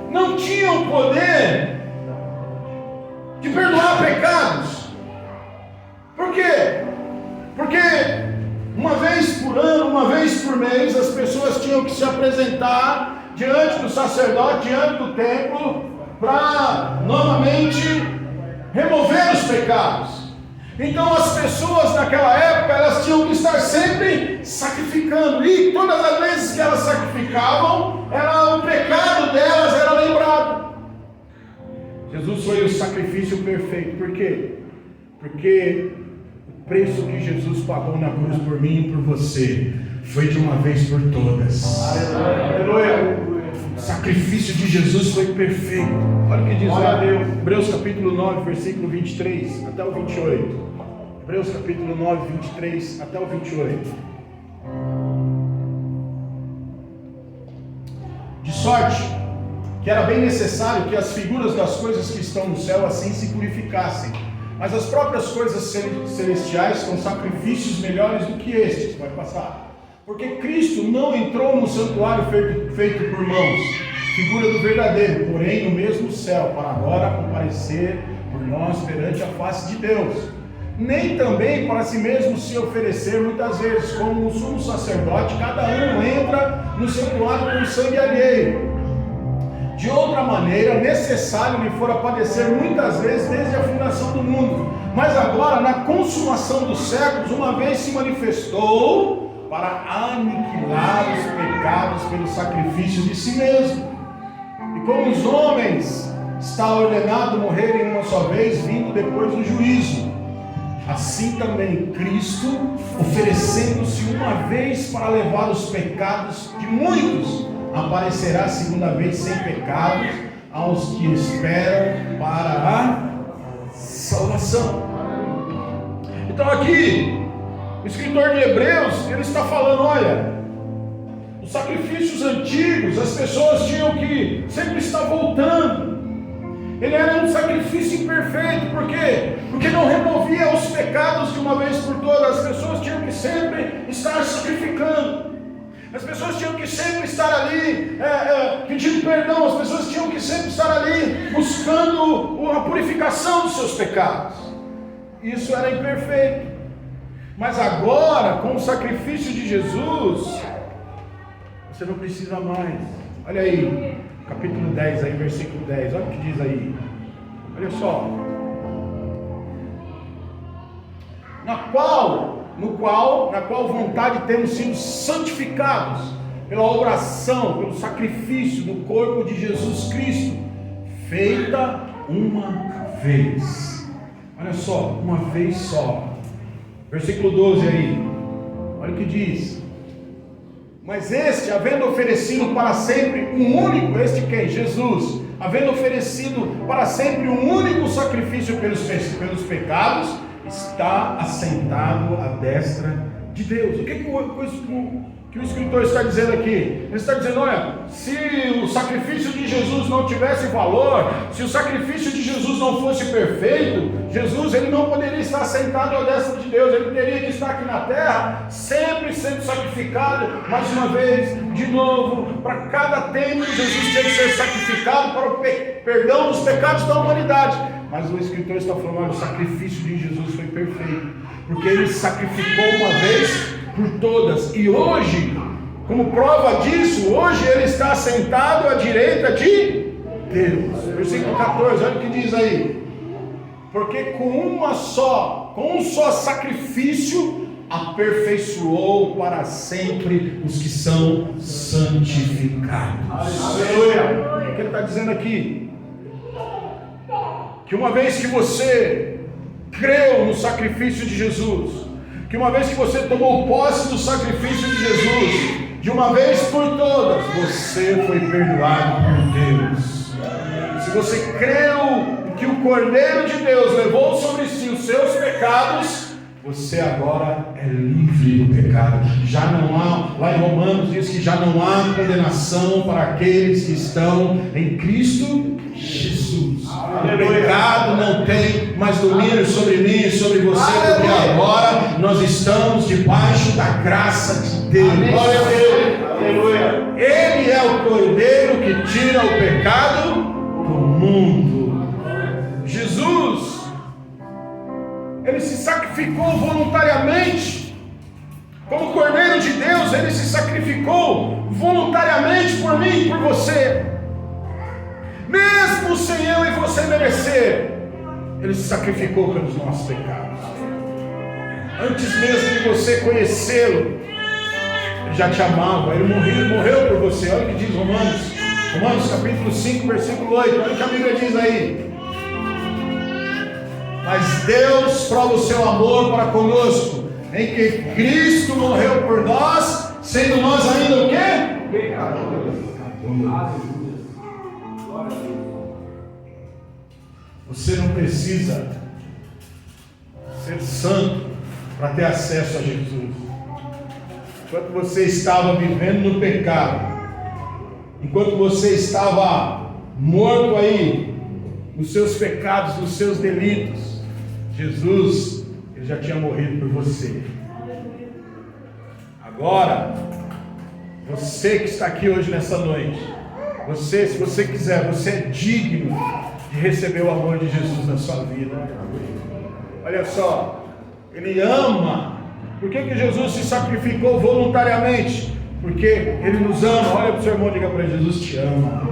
não tinham poder de perdoar pecados. Por quê? Porque uma vez por ano, uma vez por mês, as pessoas tinham que se apresentar diante do sacerdote, diante do templo, para novamente remover os pecados. Então as pessoas naquela época, elas tinham que estar sempre sacrificando, e todas as vezes que elas sacrificavam, o pecado delas era lembrado. Jesus foi o sacrifício perfeito. Por quê? Porque o preço que Jesus pagou na cruz por mim e por você foi de uma vez por todas. Aleluia! O sacrifício de Jesus foi perfeito. Olha o que diz lá, Hebreus capítulo 9, versículo 23 até o 28. Hebreus capítulo 9, 23 até o 28. De sorte que era bem necessário que as figuras das coisas que estão no céu assim se purificassem, mas as próprias coisas celestiais com sacrifícios melhores do que estes. Vai passar. Porque Cristo não entrou no santuário feito por mãos, figura do verdadeiro, porém no mesmo céu, para agora comparecer por nós perante a face de Deus. Nem também para si mesmo se oferecer muitas vezes, como um sumo sacerdote, cada ano entra no santuário com sangue alheio. De outra maneira, necessário lhe fora padecer muitas vezes desde a fundação do mundo. Mas agora, na consumação dos séculos, uma vez se manifestou para aniquilar os pecados pelo sacrifício de si mesmo. E como os homens está ordenado morrerem uma só vez, vindo depois do juízo, assim também Cristo, oferecendo-se uma vez para levar os pecados de muitos, aparecerá segunda vez sem pecados aos que esperam para a salvação. Então aqui o escritor de Hebreus, ele está falando, olha, os sacrifícios antigos, as pessoas tinham que sempre estar voltando. Ele era um sacrifício imperfeito. Por quê? Porque não removia os pecados de uma vez por todas. As pessoas tinham que sempre estar sacrificando. As pessoas tinham que sempre estar ali pedindo perdão. As pessoas tinham que sempre estar ali buscando a purificação dos seus pecados. Isso era imperfeito. Mas agora, com o sacrifício de Jesus, você não precisa mais. Olha aí, capítulo 10, aí, versículo 10. Olha o que diz aí. Olha só. Na qual vontade temos sido santificados pela oração, pelo sacrifício do corpo de Jesus Cristo, feita uma vez. Olha só, uma vez só. Versículo 12 aí, olha o que diz: mas este, havendo oferecido para sempre um único, este quem? Jesus, havendo oferecido para sempre um único sacrifício pelos pecados, está assentado à destra de Deus. O que que o escritor está dizendo aqui? Ele está dizendo, olha, se o sacrifício de Jesus não tivesse valor, se o sacrifício de Jesus não fosse perfeito, Jesus ele não poderia estar sentado à destra de Deus, ele teria que estar aqui na terra, sempre sendo sacrificado, mais uma vez, de novo, para cada tempo Jesus tinha que ser sacrificado para o perdão dos pecados da humanidade. Mas o escritor está falando, olha, o sacrifício de Jesus foi perfeito, porque ele sacrificou uma vez por todas, e hoje, como prova disso, hoje ele está sentado à direita de Deus. Versículo 14, olha o que diz aí: porque com um só sacrifício aperfeiçoou para sempre os que são santificados. Aleluia! O que ele está dizendo aqui? Que uma vez que você creu no sacrifício de Jesus, que uma vez que você tomou posse do sacrifício de Jesus, de uma vez por todas, você foi perdoado por Deus. Se você creu que o Cordeiro de Deus levou sobre si os seus pecados, você agora é livre do pecado. Já não há, lá em Romanos diz que já não há condenação para aqueles que estão em Cristo Jesus. O pecado não tem mais domínio sobre mim e sobre você, porque agora nós estamos debaixo da graça de Deus. Aleluia. Ele é o Cordeiro que tira o pecado do mundo. Jesus, ele se sacrificou voluntariamente. Como Cordeiro de Deus, ele se sacrificou voluntariamente por mim e por você. Mesmo sem eu e você merecer, ele se sacrificou pelos nossos pecados. Antes mesmo de você conhecê-lo, ele já te amava, ele morreu por você. Olha o que diz Romanos capítulo 5, versículo 8, olha o que a Bíblia diz aí. Mas Deus prova o seu amor para conosco, em que Cristo morreu por nós, sendo nós ainda o quê? Pecadores. Você não precisa ser santo para ter acesso a Jesus. Enquanto você estava vivendo no pecado, enquanto você estava morto aí nos seus pecados, nos seus delitos, Jesus, ele já tinha morrido por você. Agora, você que está aqui hoje nessa noite, você, se você quiser, você é digno de receber o amor de Jesus na sua vida. Olha só, ele ama. Por que Jesus se sacrificou voluntariamente? Porque ele nos ama. Olha para o seu irmão e diga para ele: Jesus te ama.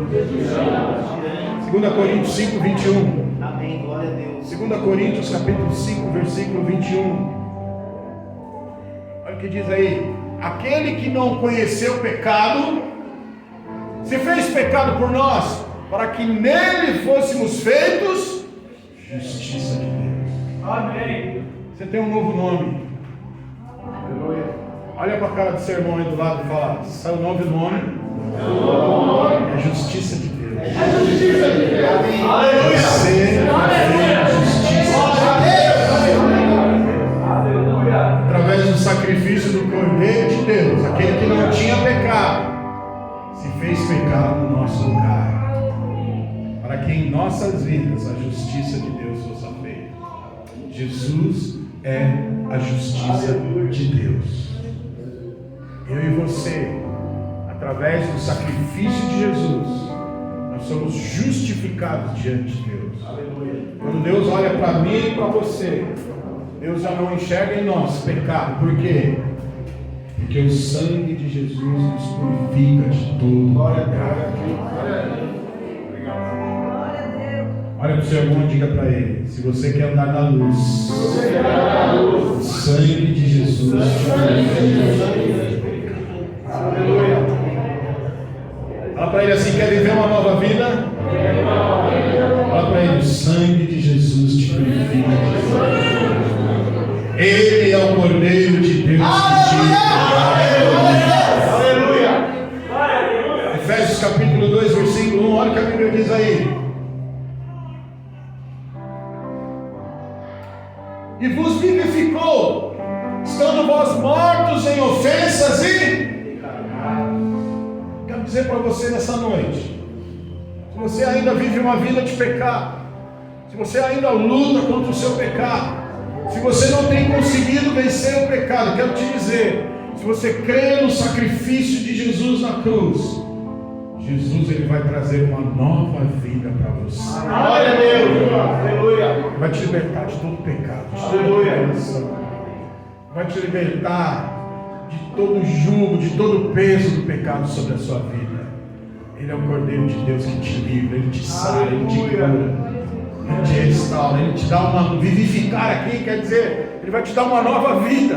2 Coríntios 5, 21. Amém, glória a Deus. 2 Coríntios capítulo 5, versículo 21. Olha o que diz aí: aquele que não conheceu o pecado, se fez pecado por nós, para que nele fôssemos feitos justiça de Deus. Amém. Você tem um novo nome. Aleluia. Olha para a cara do seu irmão aí do lado e fala: seu novo nome é justiça de Deus. É justiça de Deus. Aleluia. Você é justiça de Deus. Aleluia. Através do sacrifício do Cordeiro de Deus, aquele que não tinha pecado, se fez pecado no nosso lugar, para que em nossas vidas a justiça de Deus fosse feita. Jesus é a justiça de Deus. Eu e você, através do sacrifício de Jesus, nós somos justificados diante de Deus. Quando Deus olha para mim e para você, Deus já não enxerga em nós pecado. Por quê? Porque o sangue de Jesus nos purifica de todo pecado. Olha para o seu irmão e diga para ele: se você quer andar na luz, o sangue de Jesus te purifica. Aleluia. Fala para ele assim: quer viver uma nova vida? Fala para ele: o sangue de Jesus te purifica. Ele é o Cordeiro de Deus que tira o pecado. Aleluia. Efésios capítulo 2, versículo 1, olha o que a Bíblia diz aí: e vos vivificou, estando vós mortos em ofensas e quero dizer para você nessa noite, se você ainda vive uma vida de pecado, se você ainda luta contra o seu pecado, se você não tem conseguido vencer o pecado, quero te dizer, se você crê no sacrifício de Jesus na cruz, Jesus ele vai trazer uma nova vida para você. Glória a Deus. Aleluia. Vai te libertar de todo pecado, de toda Aleluia. condenação. Vai te libertar de todo jugo, de todo peso do pecado sobre a sua vida. Ele é o Cordeiro de Deus que te livra, ele te sara, ele te cura, ele te restaura, ele te dá uma vivificar aqui, quer dizer, ele vai te dar uma nova vida.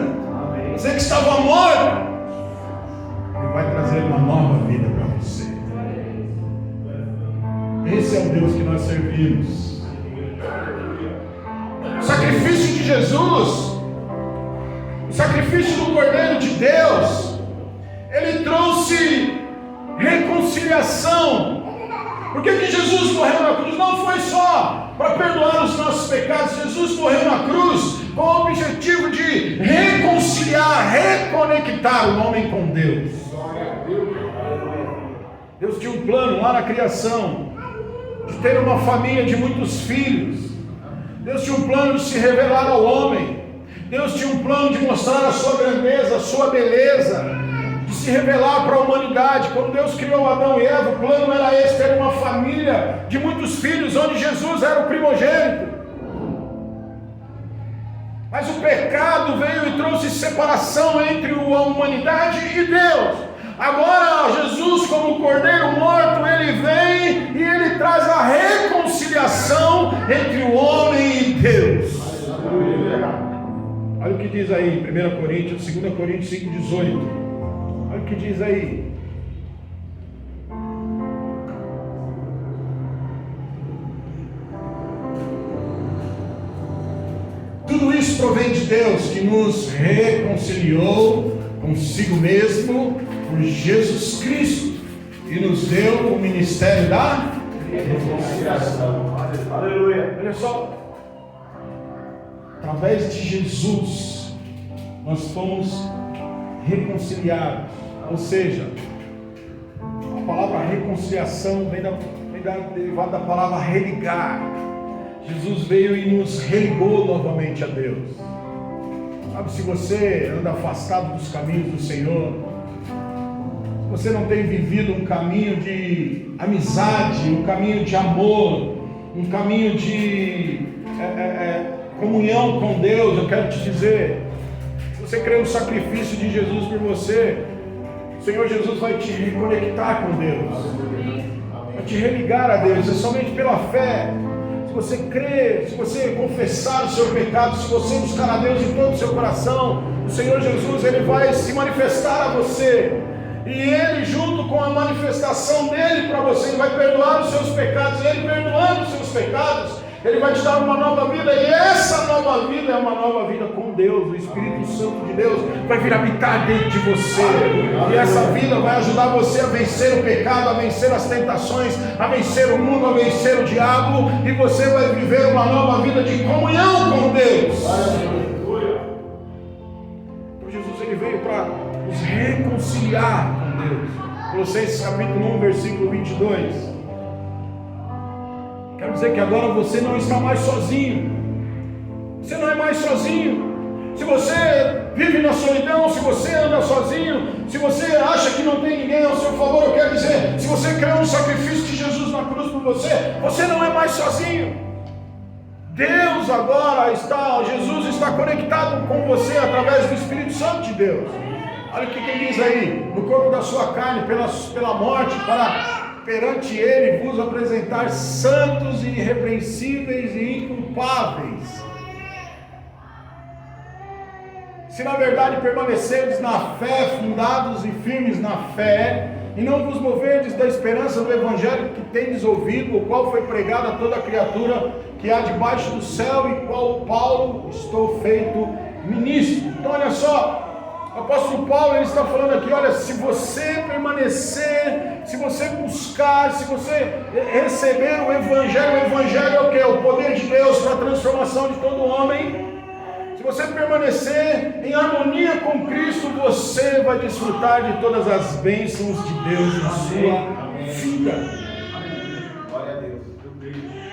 Você que estava morto, ele vai trazer uma nova vida para você. Esse é o Deus que nós servimos. O sacrifício de Jesus, o sacrifício do Cordeiro de Deus, ele trouxe reconciliação. Por que Jesus morreu na cruz? Não foi só para perdoar os nossos pecados. Jesus morreu na cruz com o objetivo de reconciliar, reconectar o homem com Deus. Deus tinha um plano lá na criação de ter uma família de muitos filhos. Deus tinha um plano de se revelar ao homem. Deus tinha um plano de mostrar a sua grandeza, a sua beleza, de se revelar para a humanidade. Quando Deus criou Adão e Eva, o plano era esse, ter uma família de muitos filhos, onde Jesus era o primogênito. Mas o pecado veio e trouxe separação entre a humanidade e Deus. Agora Jesus, como Cordeiro morto, ele vem e ele traz a reconciliação entre o homem e Deus. Olha o que diz aí em 1 Coríntios, 2 Coríntios 5,18. Olha o que diz aí. Tudo isso provém de Deus, que nos reconciliou consigo mesmo por Jesus Cristo e nos deu o ministério da reconciliação. Aleluia. Olha só, através de Jesus nós fomos reconciliados. Ou seja, a palavra reconciliação vem derivada da palavra religar. Jesus veio e nos religou novamente a Deus. Sabe, se você anda afastado dos caminhos do Senhor, se você não tem vivido um caminho de amizade, um caminho de amor, um caminho de comunhão com Deus, eu quero te dizer, se você crê no sacrifício de Jesus por você, o Senhor Jesus vai te reconectar com Deus, vai te religar a Deus. É somente pela fé. Se você crer, se você confessar o seu pecado, se você buscar a Deus em todo o seu coração, o Senhor Jesus ele vai se manifestar a você, e Ele, junto com a manifestação dele para você, Ele vai perdoar os seus pecados, e Ele perdoando os seus pecados, Ele vai te dar uma nova vida, e essa nova vida é uma nova vida com Deus. O Espírito Santo de Deus vai vir habitar dentro de você, e essa vida vai ajudar você a vencer o pecado, a vencer as tentações, a vencer o mundo, a vencer o diabo, e você vai viver uma nova vida de comunhão com Deus. Então Jesus ele veio para nos reconciliar com Deus. Colossenses capítulo 1, versículo 22. Quero dizer que agora você não está mais sozinho. Você não é mais sozinho. Se você vive na solidão, se você anda sozinho, se você acha que não tem ninguém ao seu favor, eu quero dizer, se você crê no sacrifício de Jesus na cruz por você, você não é mais sozinho. Deus agora está, Jesus está conectado com você através do Espírito Santo de Deus. Olha o que ele diz aí: no corpo da sua carne, pela morte, para perante Ele vos apresentar santos e irrepreensíveis e inculpáveis. Se na verdade permanecerdes na fé, fundados e firmes na fé, e não vos moverdes da esperança do Evangelho que tendes ouvido, o qual foi pregado a toda criatura que há debaixo do céu, e qual Paulo estou feito ministro. Então olha só, o apóstolo Paulo ele está falando aqui, olha, se você permanecer, se você buscar, se você receber o Evangelho é o que? O poder de Deus para a transformação de todo homem. Se você permanecer em harmonia com Cristo, você vai desfrutar de todas as bênçãos de Deus na sua vida. Glória a Deus.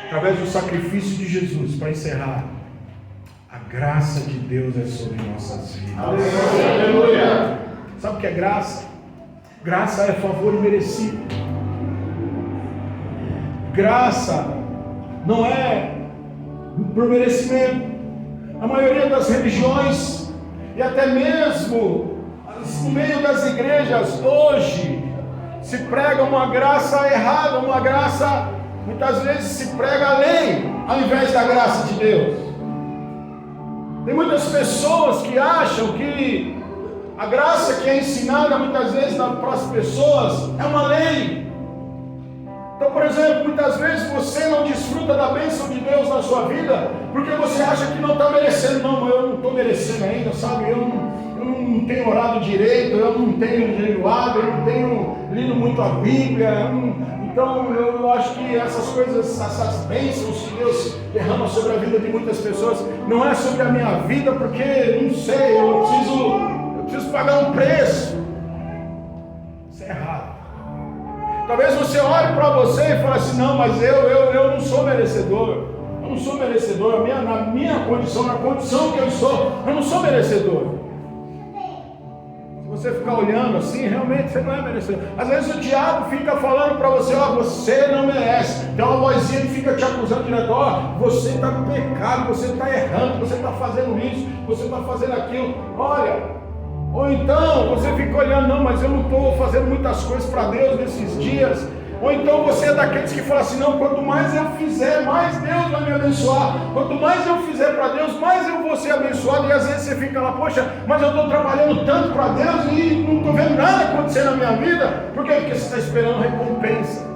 Através do sacrifício de Jesus, para encerrar, a graça de Deus é sobre nossas vidas. Aleluia. Sabe o que é graça? Graça é favor imerecido. Graça não é por merecimento. A maioria das religiões e até mesmo no meio das igrejas hoje se prega uma graça errada, uma graça, muitas vezes se prega a lei ao invés da graça de Deus. Tem muitas pessoas que acham que a graça que é ensinada muitas vezes para as pessoas é uma lei. Então, por exemplo, muitas vezes você não desfruta da bênção de Deus na sua vida porque você acha que não está merecendo. Não, eu não estou merecendo ainda, sabe? Eu não tenho orado direito, eu não tenho jejuado, eu não tenho lido muito a Bíblia. Então, eu acho que essas coisas, essas bênçãos que Deus derrama sobre a vida de muitas pessoas, não é sobre a minha vida, porque, não sei, eu preciso pagar um preço. Isso é errado. Talvez você olhe para você e fale assim: não, mas eu não sou merecedor. Eu não sou merecedor. Na minha condição, na condição que eu sou, eu não sou merecedor. Se você ficar olhando assim, realmente você não é merecedor. Às vezes o diabo fica falando para você: ó, você não merece. Tem uma vozinha que fica te acusando direto: ó, você está no pecado, você está errando, você está fazendo isso, você está fazendo aquilo. Olha. Ou então você fica olhando: não, mas eu não estou fazendo muitas coisas para Deus nesses dias. Ou então você é daqueles que fala assim: não, quanto mais eu fizer, mais Deus vai me abençoar. Quanto mais eu fizer para Deus, mais eu vou ser abençoado. E às vezes você fica lá: poxa, mas eu estou trabalhando tanto para Deus e não estou vendo nada acontecer na minha vida. Por quê? Porque você está esperando recompensa.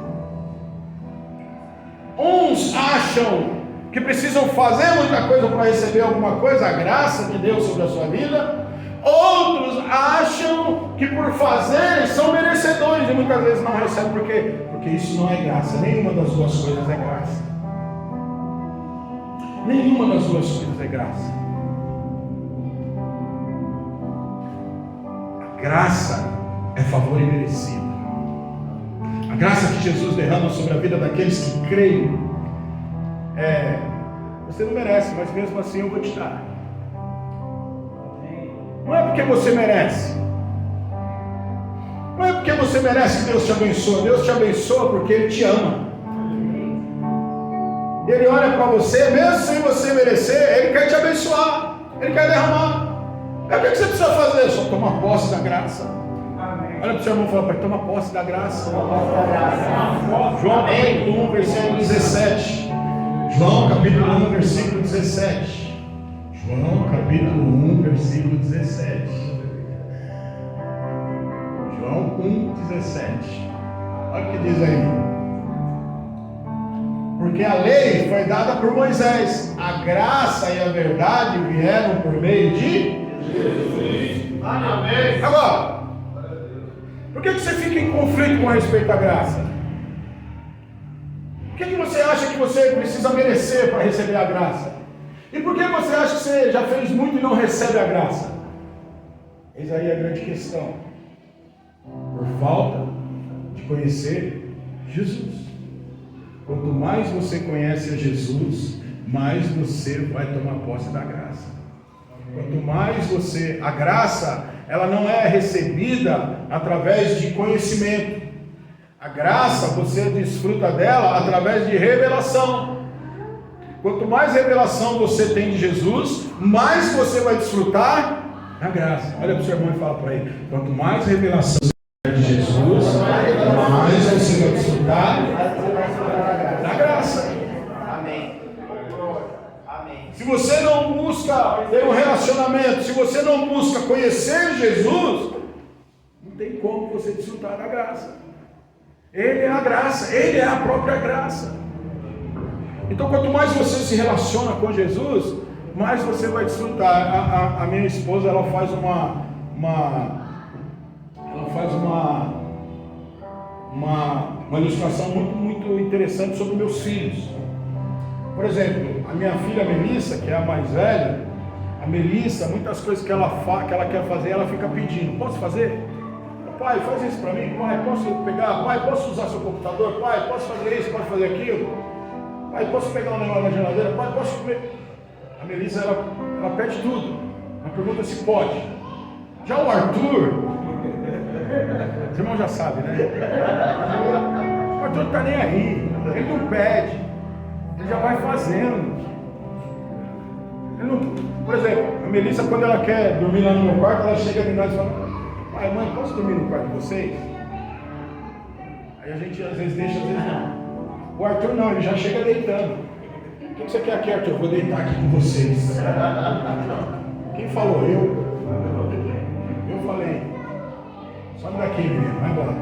Uns acham que precisam fazer muita coisa para receber alguma coisa, a graça de Deus sobre a sua vida. Outros acham que por fazerem são merecedores e muitas vezes não recebem. Por quê? Porque isso não é graça. Nenhuma das duas coisas é graça. Nenhuma das duas coisas é graça. A graça é favor imerecido. A graça que Jesus derrama sobre a vida daqueles que creem você não merece, mas mesmo assim eu vou te dar. Não é porque você merece. Não é porque você merece que Deus te abençoe. Deus te abençoa porque Ele te ama. Ele olha para você, mesmo sem você merecer, Ele quer te abençoar. Ele quer derramar. O que você precisa fazer? Só tomar posse da graça. Olha para o seu irmão e fala: pai, toma posse da graça. João capítulo 1, versículo 17. João capítulo 1, versículo 17. João capítulo 1, versículo 17. João 1, 17. Olha o que diz aí. Porque a lei foi dada por Moisés, a graça e a verdade vieram por meio de Jesus. Amém. Agora, por que você fica em conflito com respeito à graça? Por que você acha que você precisa merecer para receber a graça? E por que você acha que você já fez muito e não recebe a graça? Eis aí a grande questão. Por falta de conhecer Jesus. Quanto mais você conhece a Jesus, mais você vai tomar posse da graça. Quanto mais você... A graça, ela não é recebida através de conhecimento. A graça, você desfruta dela através de revelação. Quanto mais revelação você tem de Jesus, mais você vai desfrutar da graça. Olha para o seu irmão e fala para ele: quanto mais revelação você tem de Jesus, mais você vai desfrutar da graça. Amém. Amém. Se você não busca ter um relacionamento, se você não busca conhecer Jesus, não tem como você desfrutar da graça. Ele é a graça, Ele é a própria graça. Então, quanto mais você se relaciona com Jesus, mais você vai desfrutar. A minha esposa, ela faz uma ilustração muito interessante sobre meus filhos. Por exemplo, a minha filha Melissa, que é a mais velha, A Melissa, muitas coisas que ela quer fazer, ela fica pedindo. Posso fazer? Pai, faz isso para mim. Pai, posso pegar? Pai, posso usar seu computador? Pai, posso fazer isso? Posso fazer aquilo? Pai, posso pegar um negócio na geladeira? Pai, posso comer? A Melissa, ela pede tudo. Ela pergunta se pode. Já o Arthur, os irmãos já sabem, né? O Arthur não está nem aí. Ele não pede. Ele já vai fazendo. Ele não, por exemplo, a Melissa, quando ela quer dormir lá no meu quarto, ela chega de nós e fala: pai, mãe, posso dormir no quarto de vocês? Aí a gente às vezes deixa, às vezes não. O Arthur não, ele já chega deitando. O que você quer aqui, Arthur? Eu vou deitar aqui com vocês. Quem falou? Eu falei. Sobe daqui, menino, vai embora.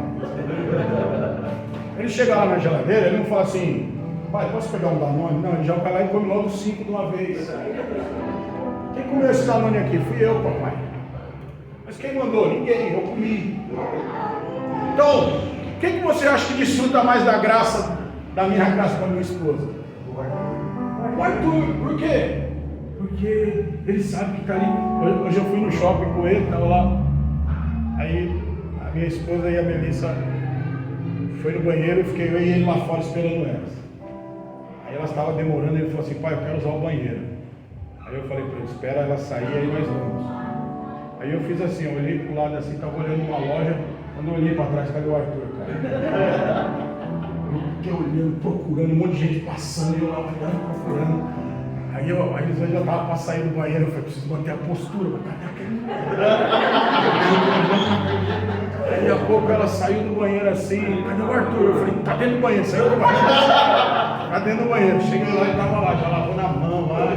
Ele chega lá na geladeira, ele não fala assim: pai, posso pegar um Danone? Não, ele já vai lá e come logo 5 de uma vez. Quem comeu esse Danone aqui? Fui eu, papai. Mas quem mandou? Ninguém, eu comi. Então, quem que você acha que desfruta mais da graça, da minha graça com a minha esposa? O Arthur. Por quê? Porque ele sabe que está ali. Hoje eu fui no shopping com ele, estava lá. Aí a minha esposa e a Melissa foi no banheiro e fiquei eu e ele lá fora esperando elas. Aí elas estavam demorando e ele falou assim: pai, eu quero usar o banheiro. Aí eu falei para ele: espera ela sair, aí nós vamos. Aí eu fiz assim, eu olhei pro lado assim, estava olhando uma loja, quando eu olhei para trás, cadê o Arthur, cara? Eu fiquei olhando, procurando, um monte de gente passando, e eu lá olhando, procurando. Aí eles já estavam para sair do banheiro, eu falei: preciso manter a postura, cadê aquele? Aí a pouco ela saiu do banheiro assim: cadê o Arthur? Eu falei: tá dentro do banheiro, saiu do banheiro. Tá dentro do banheiro, cheguei lá e estava lá, já lavou na mão, lá.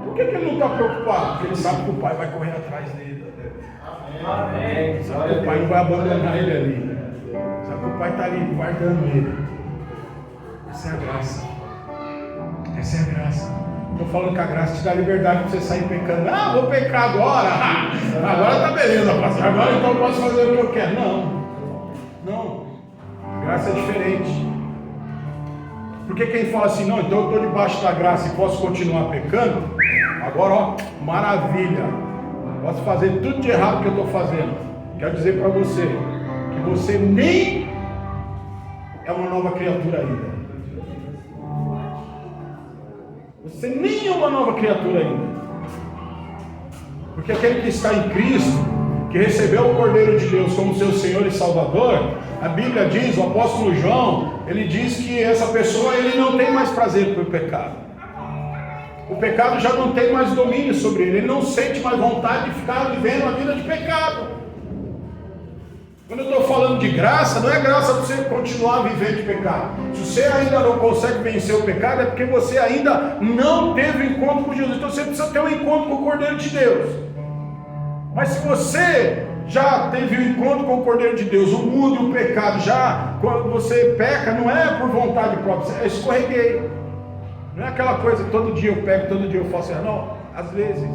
Por que ele não está preocupado? Porque ele sabe que o pai vai correr atrás dele. Amém. Sabe que o pai não vai abandonar ele ali. Sabe que o pai está ali guardando ele. Essa é a graça. Essa é a graça. Estou falando que a graça te dá liberdade para você sair pecando. Ah, vou pecar agora. Agora tá beleza, pastor. Agora então eu posso fazer o que eu quero. Não. Graça é diferente. Porque quem fala assim: não, então eu estou debaixo da graça e posso continuar pecando, agora, ó, maravilha, posso fazer tudo de errado que eu estou fazendo. Quero dizer para você que você nem é uma nova criatura ainda. Você nem é uma nova criatura ainda. Porque aquele que está em Cristo, que recebeu o Cordeiro de Deus como seu Senhor e Salvador, a Bíblia diz, o apóstolo João, ele diz que essa pessoa, ele não tem mais prazer pelo pecado. O pecado já não tem mais domínio sobre ele não sente mais vontade de ficar vivendo a vida de pecado. Quando eu estou falando de graça, não é graça para você continuar vivendo de pecado. Se você ainda não consegue vencer o pecado, é porque você ainda não teve um encontro com Jesus. Então você precisa ter um encontro com o Cordeiro de Deus. Mas se você já teve um encontro com o Cordeiro de Deus, o mundo e o pecado, já quando você peca, não é por vontade própria, eu escorreguei. Não é aquela coisa que todo dia eu pego, todo dia eu faço, não, às vezes.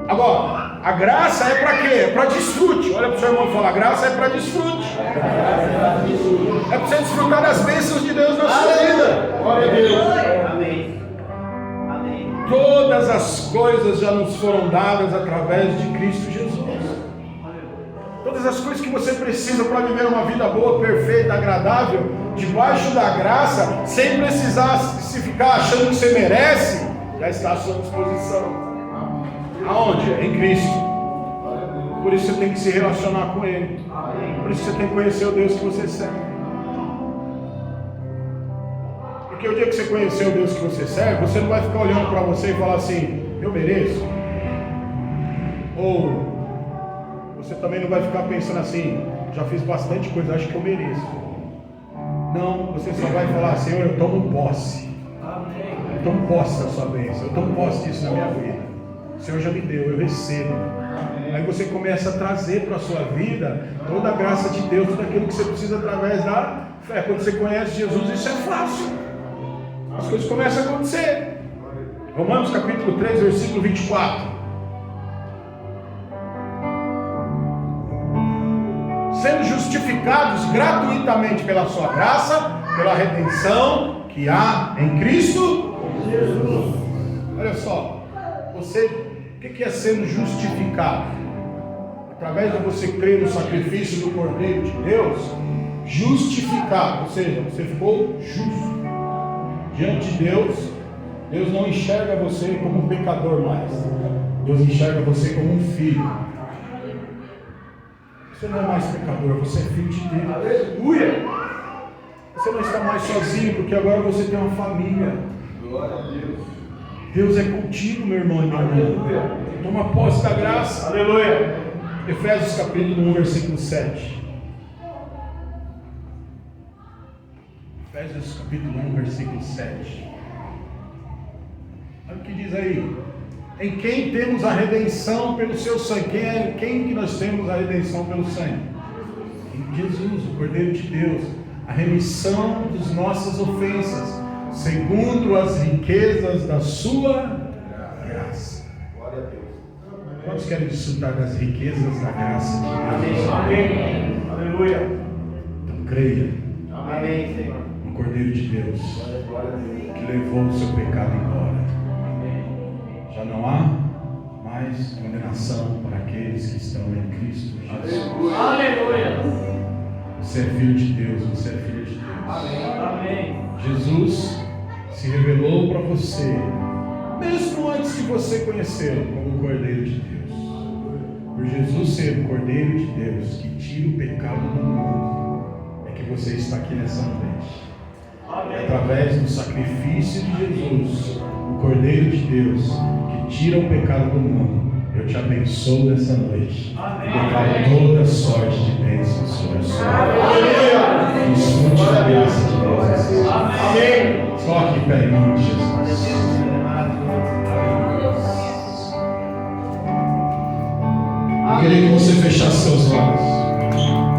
Agora, a graça é para quê? É para desfrute. Olha para o seu irmão e fala: a graça é para desfrute. É para você desfrutar das bênçãos de Deus na sua vida. Glória a Deus. Amém. Todas as coisas já nos foram dadas através de Cristo Jesus. Todas as coisas que você precisa para viver uma vida boa, perfeita, agradável, debaixo da graça, sem precisar se ficar achando que você merece, já está à sua disposição. Aonde? Em Cristo. Por isso você tem que se relacionar com Ele. Por isso você tem que conhecer o Deus que você serve. Porque o dia que você conhecer o Deus que você serve, você não vai ficar olhando para você e falar assim: eu mereço. Ou você também não vai ficar pensando assim: já fiz bastante coisa, acho que eu mereço. Não, você só vai falar: Senhor, eu tomo posse. Eu tomo posse da sua bênção. Eu tomo posse disso na minha vida. O Senhor já me deu, eu recebo. Aí você começa a trazer para a sua vida toda a graça de Deus, tudo aquilo que você precisa através da fé. Quando você conhece Jesus, isso é fácil. As coisas começam a acontecer. Romanos capítulo 3, versículo 24. Sendo justificados gratuitamente pela sua graça, pela redenção que há em Cristo Jesus. Olha só, o que é sendo justificado? Através de você crer no sacrifício do Cordeiro de Deus, justificado, ou seja, você ficou justo diante de Deus. Deus não enxerga você como um pecador mais. Deus enxerga você como um filho. Você não é mais pecador, você é filho de Deus. Aleluia! Você não está mais sozinho, porque agora você tem uma família. Glória a Deus. Deus é contigo, meu irmão e minha irmã. Toma posse da graça. Aleluia. Efésios capítulo 1, versículo 7. Efésios capítulo 1, versículo 7. Olha o que diz aí. Em quem temos a redenção pelo seu sangue. Quem que nós temos a redenção pelo sangue? Em Jesus, o Cordeiro de Deus. A remissão das nossas ofensas, segundo as riquezas da sua graça. Glória a Deus. Quantos querem desfrutar das riquezas da graça de Deus? Amém. Aleluia. Então creia Amém, Senhor. no Cordeiro de Deus, Glória a Deus. que levou o seu pecado embora. Amém. Já não há mais condenação para aqueles que estão em Cristo Jesus. Aleluia. Você é filho de Deus, você é filha de Deus. Amém. Jesus se revelou para você, mesmo antes de você conhecê-lo, como o Cordeiro de Deus. Por Jesus ser o Cordeiro de Deus que tira o pecado do mundo, é que você está aqui nessa noite. É através do sacrifício de Jesus, o Cordeiro de Deus que tira o pecado do mundo, eu te abençoo nessa noite. Declaro toda sorte de bênçãos sobre a sua vida. Desfrute da graça de Deus. Amém. Toque em pé em nome de Jesus. Eu queria que você fechasse seus olhos.